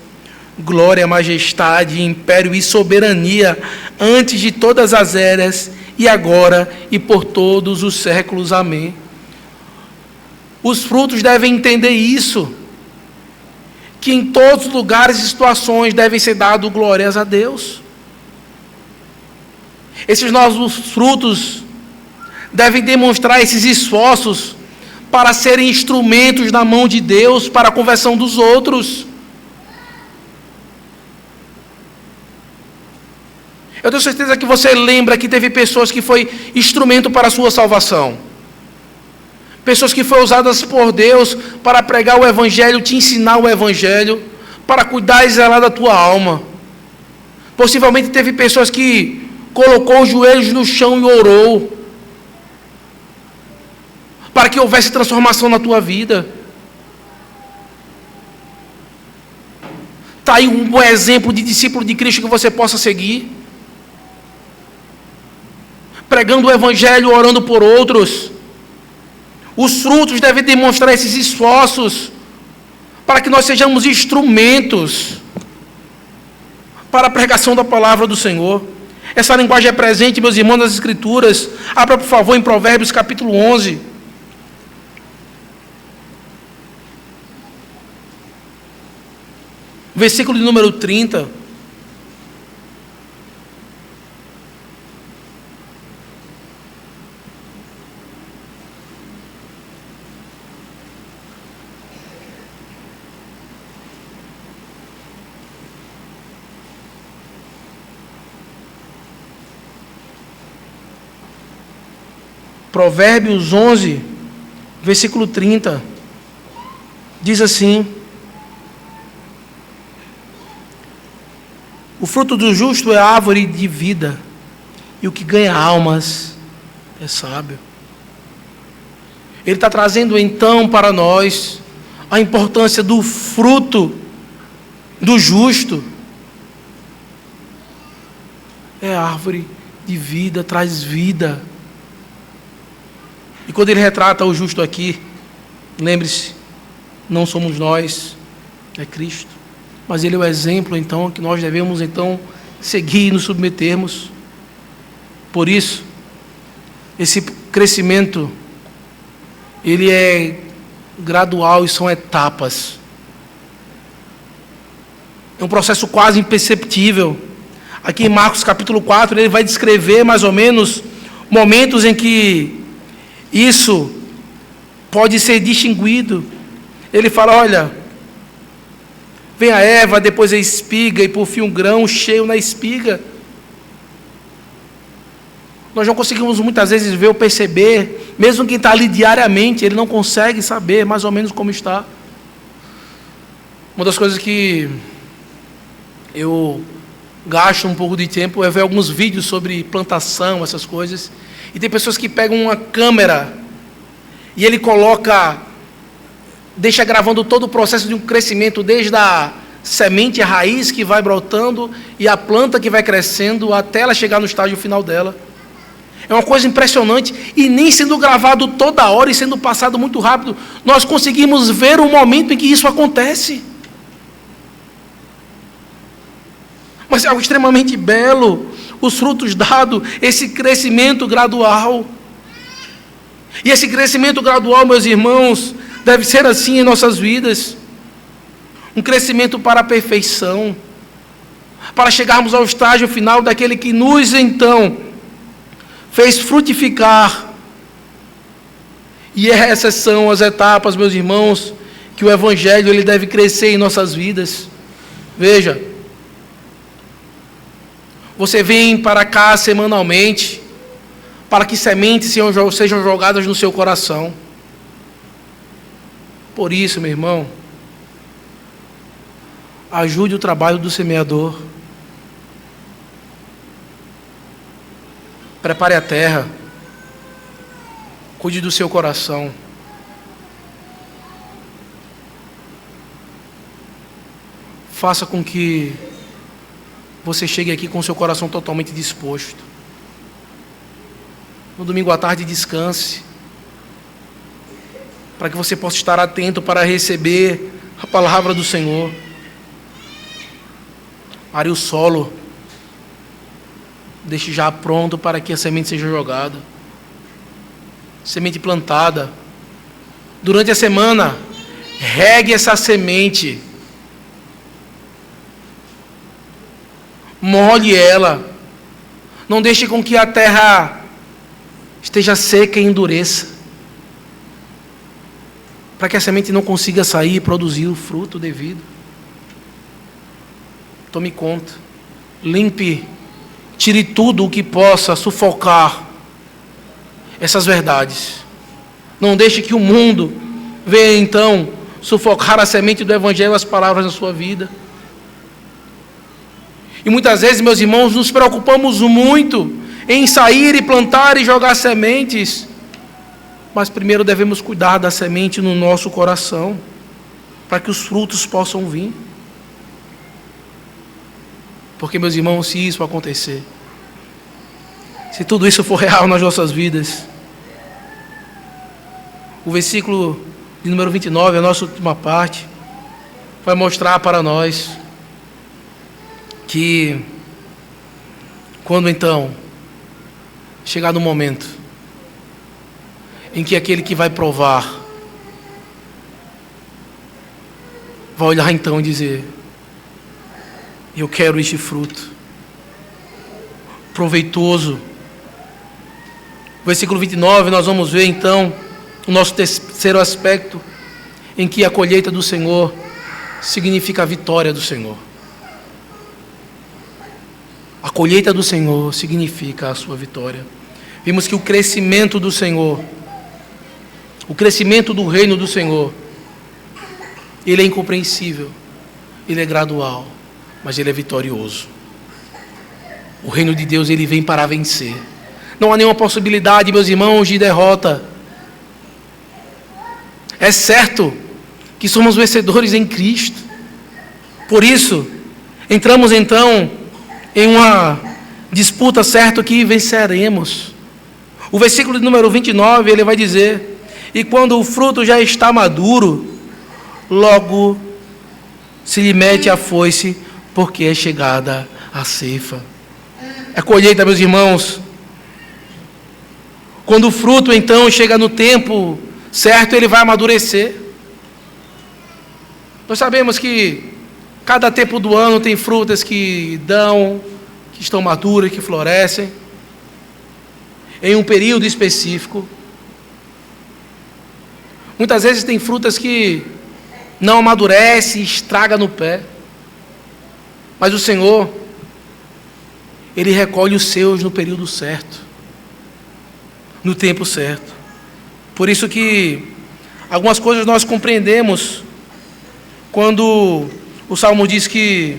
glória, majestade, império e soberania antes de todas as eras, e agora e por todos os séculos. Amém. Os frutos devem entender isso, que em todos os lugares e situações devem ser dados glórias a Deus. Esses nossos frutos devem demonstrar esses esforços para serem instrumentos na mão de Deus para a conversão dos outros. Eu tenho certeza que você lembra que teve pessoas que foi instrumento para a sua salvação. Pessoas que foram usadas por Deus para pregar o Evangelho, te ensinar o Evangelho, para cuidar e zelar da tua alma. Possivelmente teve pessoas que colocou os joelhos no chão e orou, para que houvesse transformação na tua vida. Está aí um bom exemplo de discípulo de Cristo que você possa seguir. Pregando o Evangelho, orando por outros. Os frutos devem demonstrar esses esforços para que nós sejamos instrumentos para a pregação da palavra do Senhor. Essa linguagem é presente, meus irmãos, nas Escrituras. Abra, por favor, em Provérbios capítulo 11. Versículo de número 30. Provérbios 11, versículo 30. Diz assim: o fruto do justo é árvore de vida, e o que ganha almas é sábio. Ele está trazendo então para nós a importância do fruto do justo. É árvore de vida, traz vida. E quando ele retrata o justo aqui, lembre-se, não somos nós, é Cristo. Mas ele é o exemplo, então, que nós devemos, então, seguir e nos submetermos. Por isso, esse crescimento, ele é gradual e são etapas. É um processo quase imperceptível. Aqui em Marcos capítulo 4, ele vai descrever mais ou menos momentos em que isso pode ser distinguido. Ele fala, olha, vem a erva, depois a espiga e por fim um grão cheio na espiga. Nós não conseguimos muitas vezes ver ou perceber, mesmo quem está ali diariamente, ele não consegue saber mais ou menos como está. Uma das coisas que eu gasto um pouco de tempo é ver alguns vídeos sobre plantação, essas coisas. E tem pessoas que pegam uma câmera e ele deixa gravando todo o processo de um crescimento, desde a semente, a raiz que vai brotando e a planta que vai crescendo até ela chegar no estágio final dela. É uma coisa impressionante, e nem sendo gravado toda hora e sendo passado muito rápido, nós conseguimos ver o momento em que isso acontece. Mas é algo extremamente belo, os frutos dados, esse crescimento gradual. E esse crescimento gradual, meus irmãos, deve ser assim em nossas vidas. Um crescimento para a perfeição, para chegarmos ao estágio final daquele que nos, então, fez frutificar. E essas são as etapas, meus irmãos, que o Evangelho ele deve crescer em nossas vidas. Veja, você vem para cá semanalmente, para que sementes sejam jogadas no seu coração. Por isso, meu irmão, ajude o trabalho do semeador. Prepare a terra. Cuide do seu coração. Faça com que você chegue aqui com o seu coração totalmente disposto. No domingo à tarde, descanse, para que você possa estar atento para receber a palavra do Senhor. Are o solo. Deixe já pronto para que a semente seja jogada. Semente plantada. Durante a semana, regue essa semente. Molhe ela. Não deixe com que a terra esteja seca e endureça, para que a semente não consiga sair e produzir o fruto devido. Tome conta. Limpe. Tire tudo o que possa sufocar essas verdades. Não deixe que o mundo venha então sufocar a semente do Evangelho e as palavras na sua vida. E muitas vezes, meus irmãos, nos preocupamos muito em sair e plantar e jogar sementes. Mas primeiro devemos cuidar da semente no nosso coração, para que os frutos possam vir. Porque, meus irmãos, se isso acontecer, se tudo isso for real nas nossas vidas, o versículo de número 29, a nossa última parte, vai mostrar para nós que quando então chegar no momento em que aquele que vai provar vai olhar então e dizer: eu quero este fruto proveitoso. Versículo 29, nós vamos ver então o nosso terceiro aspecto, em que a colheita do Senhor significa a vitória do Senhor. A colheita do Senhor significa a sua vitória. Vimos que o crescimento do Senhor, o crescimento do reino do Senhor, ele é incompreensível, ele é gradual, mas ele é vitorioso. O reino de Deus, ele vem para vencer. Não há nenhuma possibilidade, meus irmãos, de derrota. É certo que somos vencedores em Cristo. Por isso, entramos então em uma disputa, certo que venceremos. O versículo de número 29, ele vai dizer: e quando o fruto já está maduro, logo se lhe mete a foice, porque é chegada a ceifa. A colheita, meus irmãos, quando o fruto então chega no tempo certo, ele vai amadurecer. Nós sabemos que cada tempo do ano tem frutas que dão, que estão maduras, que florescem em um período específico. Muitas vezes tem frutas que não amadurece, estraga no pé. Mas o Senhor, ele recolhe os seus no período certo, no tempo certo. Por isso que algumas coisas nós compreendemos quando o Salmo diz que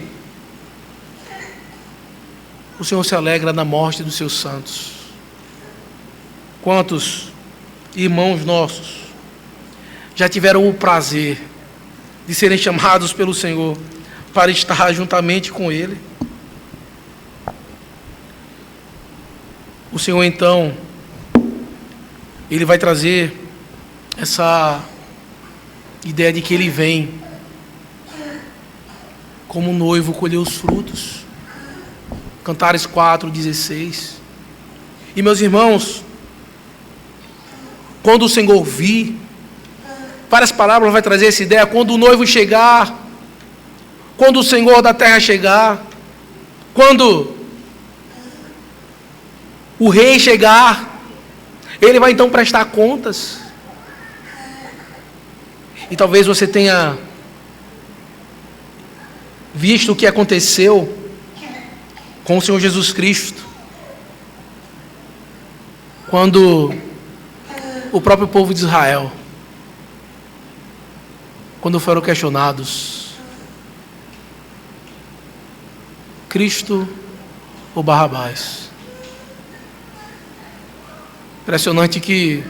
o Senhor se alegra na morte dos seus santos. Quantos irmãos nossos já tiveram o prazer de serem chamados pelo Senhor para estar juntamente com Ele? O Senhor então, Ele vai trazer essa ideia de que Ele vem como um noivo colher os frutos. Cantares 4:16. E meus irmãos, quando o Senhor vir, várias palavras vai trazer essa ideia: quando o noivo chegar, quando o Senhor da terra chegar, quando o rei chegar, ele vai então prestar contas. E talvez você tenha visto o que aconteceu com o Senhor Jesus Cristo, quando o próprio povo de Israel, quando foram questionados: Cristo ou Barrabás? Impressionante que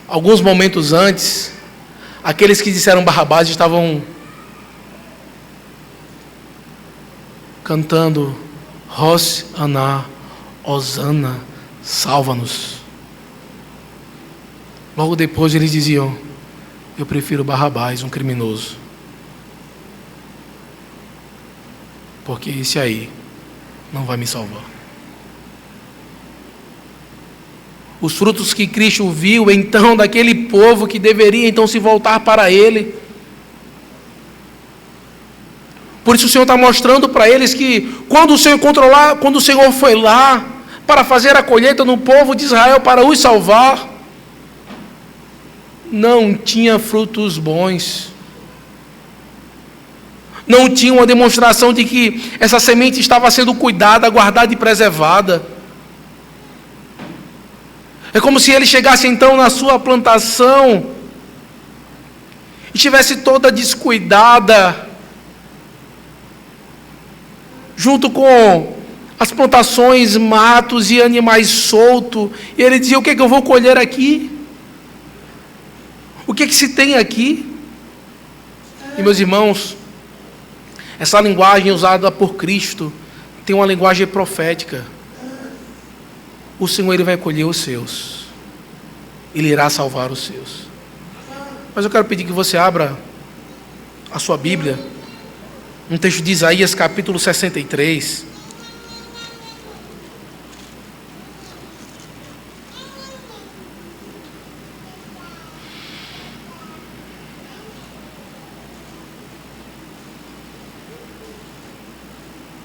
alguns momentos antes, aqueles que disseram Barrabás estavam cantando Hos Aná, Hosana, salva-nos. Logo depois eles diziam: eu prefiro Barrabás, um criminoso, porque esse aí não vai me salvar. Os frutos que Cristo viu então daquele povo que deveria então se voltar para Ele. Por isso o Senhor está mostrando para eles que quando o Senhor foi lá para fazer a colheita no povo de Israel para os salvar, não tinha frutos bons. Não tinha uma demonstração de que essa semente estava sendo cuidada, guardada e preservada. É como se ele chegasse então na sua plantação e estivesse toda descuidada, junto com as plantações, matos e animais soltos. E ele dizia: o que é que eu vou colher aqui? O que é que se tem aqui? E meus irmãos, Essa linguagem usada por Cristo tem uma linguagem profética. O Senhor, Ele vai colher os seus. Ele irá salvar os seus. Mas eu quero pedir que você abra a sua Bíblia, um texto de Isaías, capítulo 63.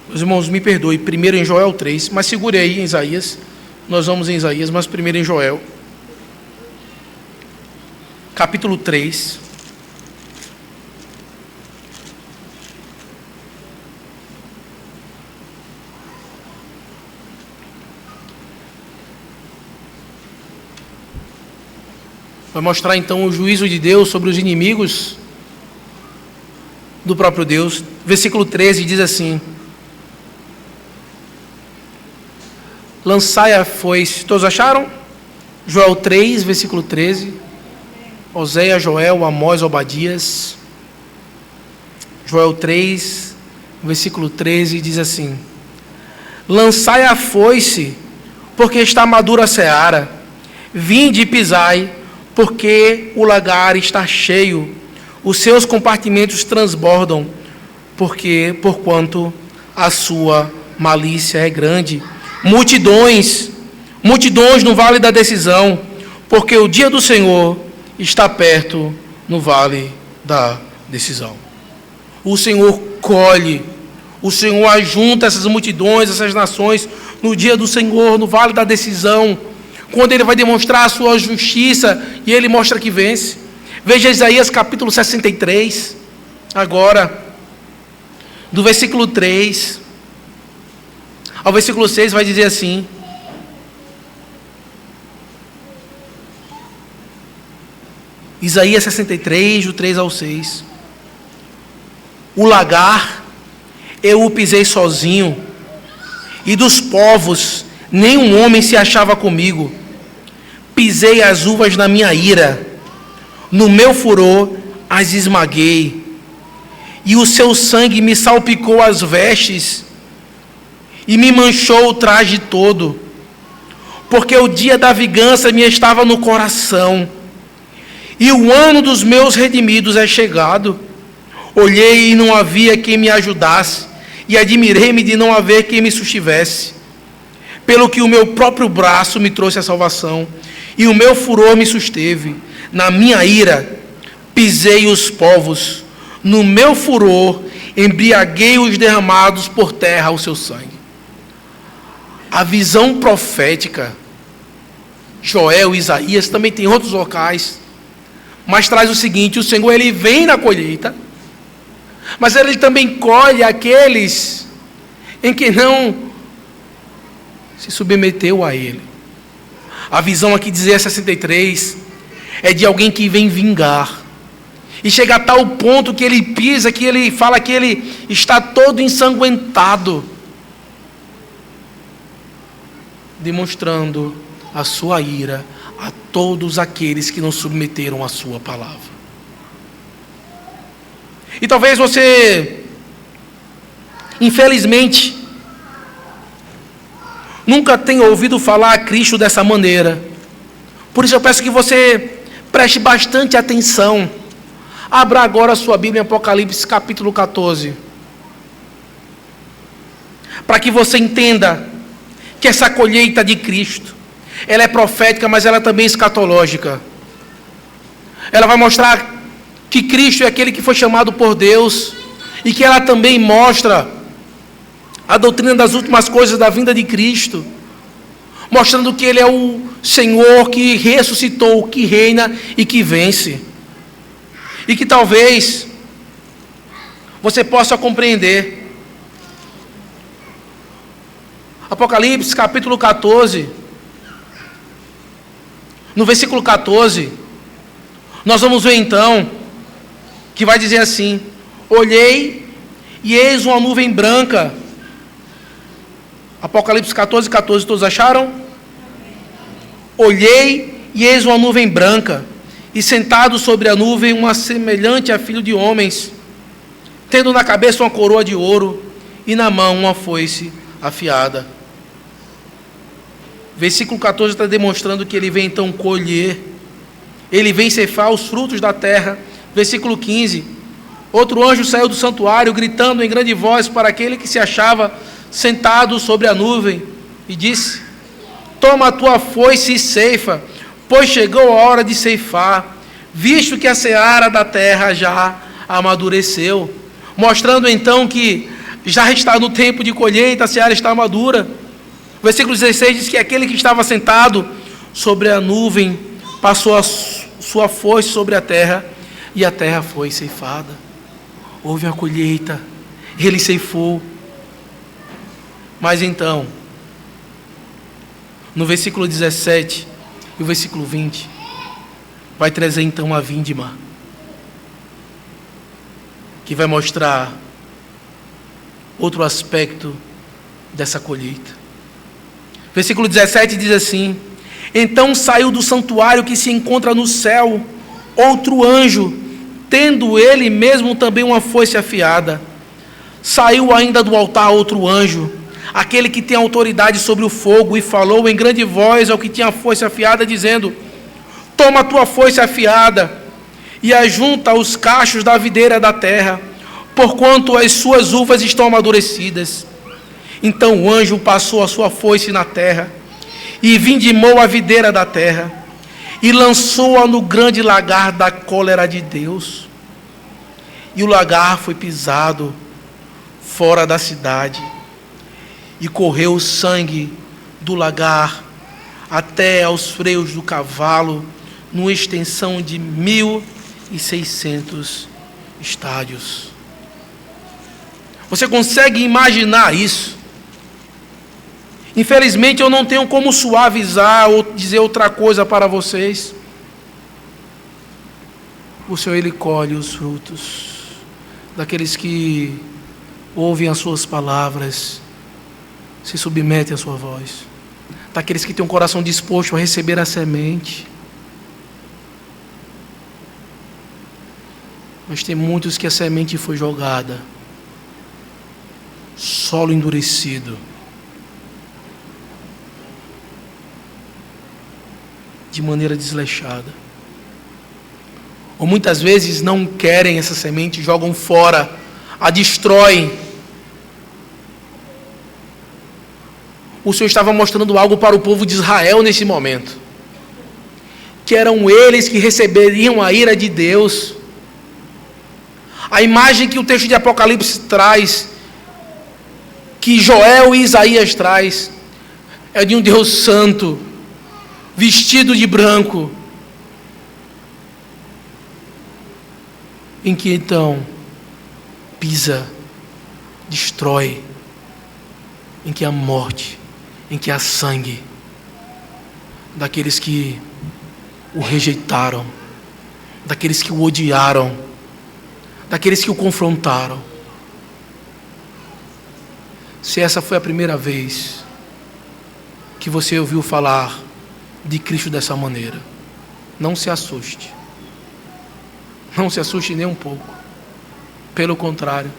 Meus irmãos, me perdoe, primeiro em Joel 3, mas segure aí em Isaías. Nós vamos em Isaías, mas primeiro em Joel. Capítulo 3. Vai mostrar então o juízo de Deus sobre os inimigos do próprio Deus. Versículo 13 diz assim: lançai a foice. Todos acharam? Joel 3, versículo 13. Oséias, Joel, Amós, Obadias. Joel 3, versículo 13 diz assim: lançai a foice, porque está madura a seara. Vinde e pisai, porque o lagar está cheio, os seus compartimentos transbordam, porquanto a sua malícia é grande. Multidões no vale da decisão, porque o dia do Senhor está perto no vale da decisão. O Senhor colhe, o Senhor ajunta essas multidões, essas nações, no dia do Senhor, no vale da decisão, quando Ele vai demonstrar a sua justiça, e Ele mostra que vence. Veja Isaías capítulo 63, agora, do versículo 3 ao versículo 6, vai dizer assim: Isaías 63, do 3 ao 6. O lagar eu o pisei sozinho, e dos povos nenhum homem se achava comigo. Pisei as uvas na minha ira, no meu furor as esmaguei, e o seu sangue me salpicou as vestes, e me manchou o traje todo, porque o dia da vingança me estava no coração, e o ano dos meus redimidos é chegado. Olhei e não havia quem me ajudasse, e admirei-me de não haver quem me sustivesse. Pelo que o meu próprio braço me trouxe a salvação, e o meu furor me susteve. Na minha ira pisei os povos, no meu furor embriaguei os derramados por terra o seu sangue. A visão profética, Joel, Isaías, também tem outros locais, mas traz o seguinte: o Senhor, Ele vem na colheita, mas Ele também colhe aqueles em que não se submeteu a Ele. A visão aqui de Isaías 63 é de alguém que vem vingar, e chega a tal ponto que ele pisa, que ele fala que ele está todo ensanguentado, demonstrando a sua ira a todos aqueles que não submeteram a sua palavra. E talvez você, infelizmente, nunca tenha ouvido falar a Cristo dessa maneira. Por isso eu peço que você preste bastante atenção. Abra agora a sua Bíblia em Apocalipse capítulo 14, para que você entenda que essa colheita de Cristo, ela é profética, mas ela também é escatológica. Ela vai mostrar que Cristo é aquele que foi chamado por Deus, e que ela também mostra a doutrina das últimas coisas da vinda de Cristo, mostrando que Ele é o Senhor que ressuscitou, que reina e que vence. E que talvez você possa compreender. Apocalipse capítulo 14, no versículo 14, nós vamos ver então, que vai dizer assim: olhei e eis uma nuvem branca. Apocalipse 14, 14, todos acharam? Olhei e eis uma nuvem branca, e sentado sobre a nuvem uma semelhante a filho de homens, tendo na cabeça uma coroa de ouro e na mão uma foice afiada. Versículo 14 está demonstrando que ele vem então colher, ele vem ceifar os frutos da terra. Versículo 15: outro anjo saiu do santuário, gritando em grande voz para aquele que se achava sentado sobre a nuvem, e disse: toma a tua foice e ceifa, pois chegou a hora de ceifar, visto que a seara da terra já amadureceu. Mostrando então que já está no tempo de colheita, a seara está madura. Versículo 16 diz que aquele que estava sentado sobre a nuvem passou a sua foice sobre a terra, e a terra foi ceifada. Houve uma colheita, ele ceifou. Mas então, no versículo 17 e o versículo 20, vai trazer então a vindima, que vai mostrar outro aspecto dessa colheita. Versículo 17 diz assim: então saiu do santuário que se encontra no céu outro anjo, tendo ele mesmo também uma foice afiada. Saiu ainda do altar outro anjo, aquele que tem autoridade sobre o fogo, e falou em grande voz ao que tinha a foice afiada, dizendo: toma a tua foice afiada e ajunta os cachos da videira da terra, porquanto as suas uvas estão amadurecidas. Então o anjo passou a sua foice na terra, e vindimou a videira da terra, e lançou-a no grande lagar da cólera de Deus. E o lagar foi pisado fora da cidade, e correu o sangue do lagar até aos freios do cavalo, numa extensão de 1.600 estádios. Você consegue imaginar isso? Infelizmente eu não tenho como suavizar ou dizer outra coisa para vocês. O Senhor, Ele colhe os frutos daqueles que ouvem as suas palavras, se submetem à sua voz, daqueles que têm um coração disposto a receber a semente. Mas tem muitos que a semente foi jogada, solo endurecido, de maneira desleixada. Ou muitas vezes não querem essa semente, jogam fora, a destroem. O Senhor estava mostrando algo para o povo de Israel nesse momento, que eram eles que receberiam a ira de Deus. A imagem que o texto de Apocalipse traz, que Joel e Isaías traz, é de um Deus santo, vestido de branco, em que então pisa, destrói, em que há morte, em que há sangue, daqueles que o rejeitaram, daqueles que o odiaram, daqueles que o confrontaram. Se essa foi a primeira vez que você ouviu falar de Cristo dessa maneira, não se assuste. Não se assuste nem um pouco. Pelo contrário,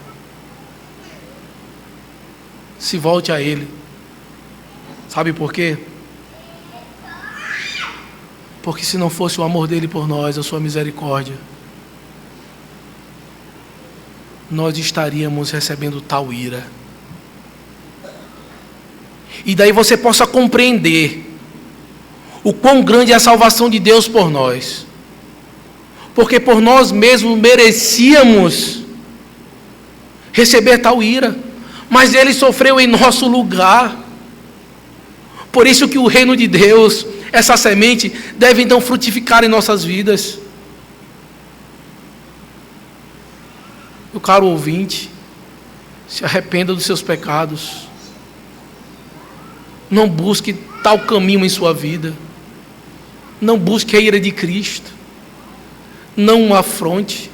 se volte a Ele. Sabe por quê? Porque se não fosse o amor dele por nós, a sua misericórdia, nós estaríamos recebendo tal ira. E daí você possa compreender o quão grande é a salvação de Deus por nós. Porque por nós mesmos merecíamos receber tal ira, mas Ele sofreu em nosso lugar. Por isso que o reino de Deus, essa semente, deve então frutificar em nossas vidas. Meu caro ouvinte, se arrependa dos seus pecados. Não busque tal caminho em sua vida. Não busque a ira de Cristo. Não o afronte.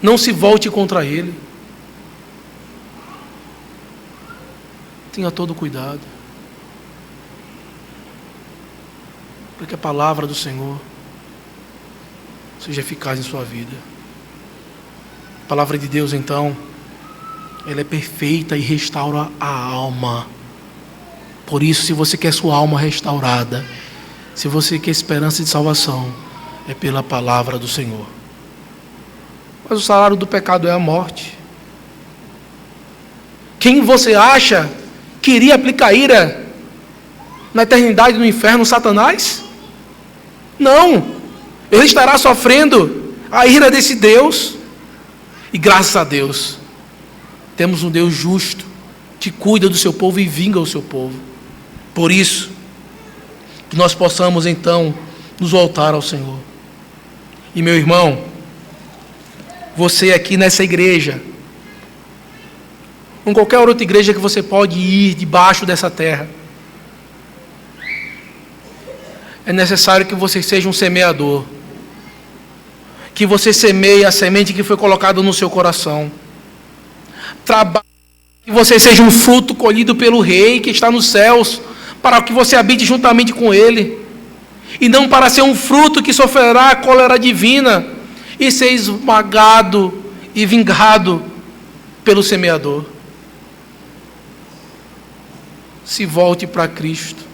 Não se volte contra Ele. Tenha todo cuidado, para que a palavra do Senhor seja eficaz em sua vida. palavra de Deus, então, ela é perfeita e restaura a alma. Por isso, se você quer sua alma restaurada, se você quer esperança de salvação, é pela palavra do Senhor. Mas o salário do pecado é a morte. Quem você acha que iria aplicar ira na eternidade no inferno? Satanás? Não. Ele estará sofrendo a ira desse Deus. E graças a Deus, temos um Deus justo, que cuida do seu povo e vinga o seu povo. Por isso, que nós possamos então nos voltar ao Senhor. E meu irmão, você aqui nessa igreja, em qualquer outra igreja que você pode ir debaixo dessa terra, é necessário que você seja um semeador, que você semeie a semente que foi colocada no seu coração. Trabalhe, que você seja um fruto colhido pelo Rei que está nos céus, para que você habite juntamente com Ele, e não para ser um fruto que sofrerá a cólera divina e ser esmagado e vingado pelo semeador. Se volte para Cristo.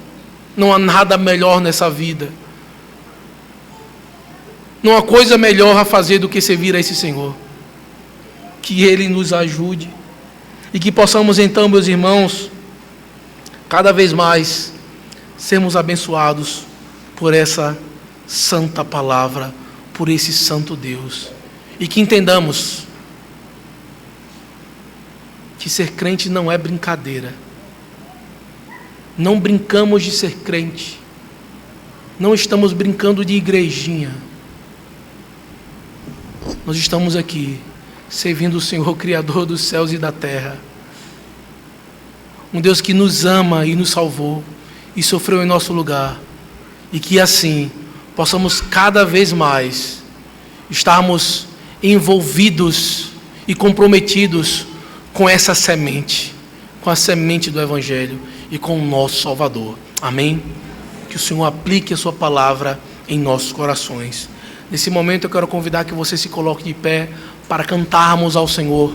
Não há nada melhor nessa vida. Não há coisa melhor a fazer do que servir a esse Senhor. Que Ele nos ajude e que possamos então, meus irmãos, cada vez mais sermos abençoados por essa santa palavra, por esse santo Deus. E que entendamos que ser crente não é brincadeira. Não brincamos de ser crente. Não estamos brincando de igrejinha. Nós estamos aqui servindo o Senhor, Criador dos céus e da terra. Um Deus que nos ama e nos salvou e sofreu em nosso lugar. E que assim possamos cada vez mais estarmos envolvidos e comprometidos com essa semente, com a semente do Evangelho e com o nosso Salvador. Amém? Que o Senhor aplique a sua palavra em nossos corações. Nesse momento eu quero convidar que você se coloque de pé para cantarmos ao Senhor.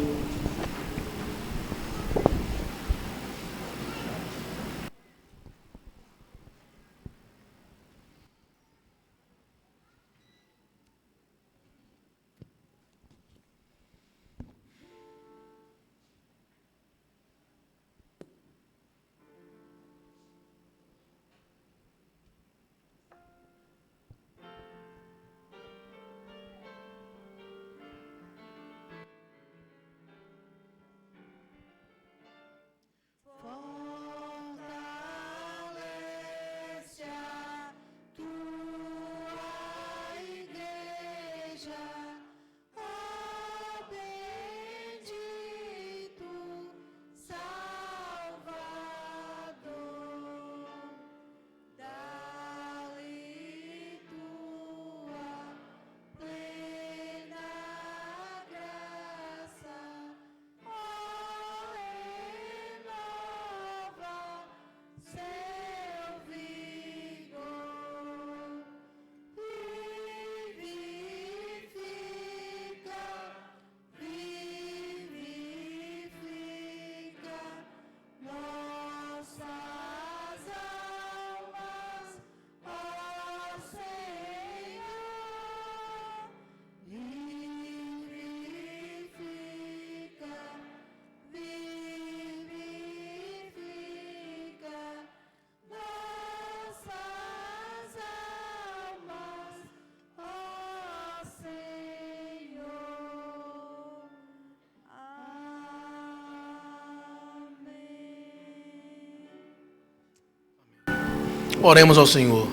Oremos ao Senhor.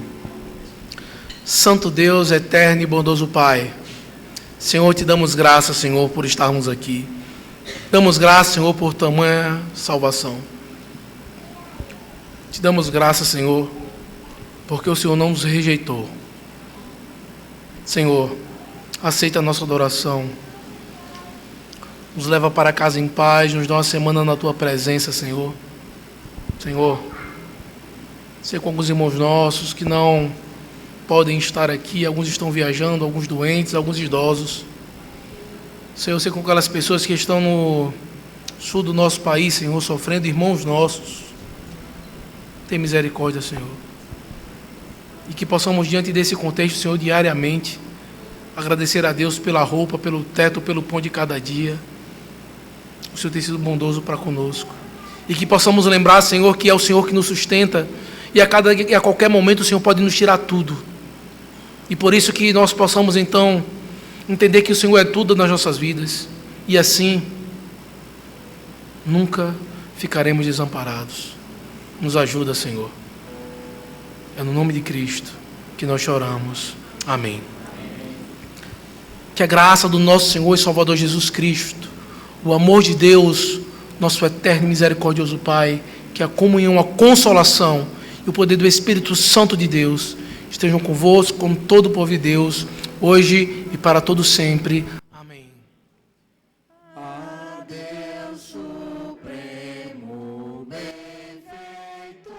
Santo Deus, eterno e bondoso Pai, Senhor, te damos graças, Senhor, por estarmos aqui. Damos graças, Senhor, por tamanha salvação. Te damos graças, Senhor, porque o Senhor não nos rejeitou. Senhor, aceita a nossa adoração. Nos leva para casa em paz, nos dá uma semana na Tua presença, Senhor. Senhor, sei com alguns irmãos nossos que não podem estar aqui, alguns estão viajando, alguns doentes, alguns idosos. Senhor, eu sei com aquelas pessoas que estão no sul do nosso país, Senhor, sofrendo, irmãos nossos. Tem misericórdia, Senhor. E que possamos, diante desse contexto, Senhor, diariamente, agradecer a Deus pela roupa, pelo teto, pelo pão de cada dia. O Senhor tem sido bondoso para conosco. E que possamos lembrar, Senhor, que é o Senhor que nos sustenta. E a qualquer momento o Senhor pode nos tirar tudo. E por isso que nós possamos, então, entender que o Senhor é tudo nas nossas vidas. E assim, nunca ficaremos desamparados. Nos ajuda, Senhor. É no nome de Cristo que nós choramos. Amém. Que a graça do nosso Senhor e Salvador Jesus Cristo, o amor de Deus, nosso eterno e misericordioso Pai, que a comunhão, a consolação e o poder do Espírito Santo de Deus estejam convosco, com todo o povo de Deus, hoje e para todo sempre. Amém. A Deus supremo benfeitor,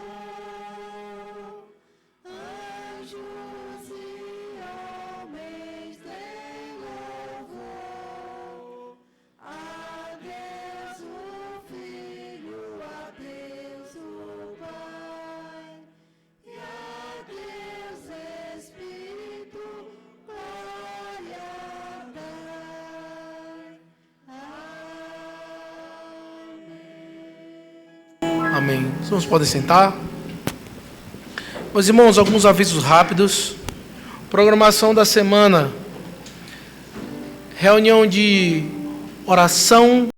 anjos e homens têm louvor. A Deus o Filho, a Deus o Pai, e a Deus Espírito, glória dai. Amém. Os irmãos podem sentar. Meus irmãos, alguns avisos rápidos. Programação da semana. Reunião de oração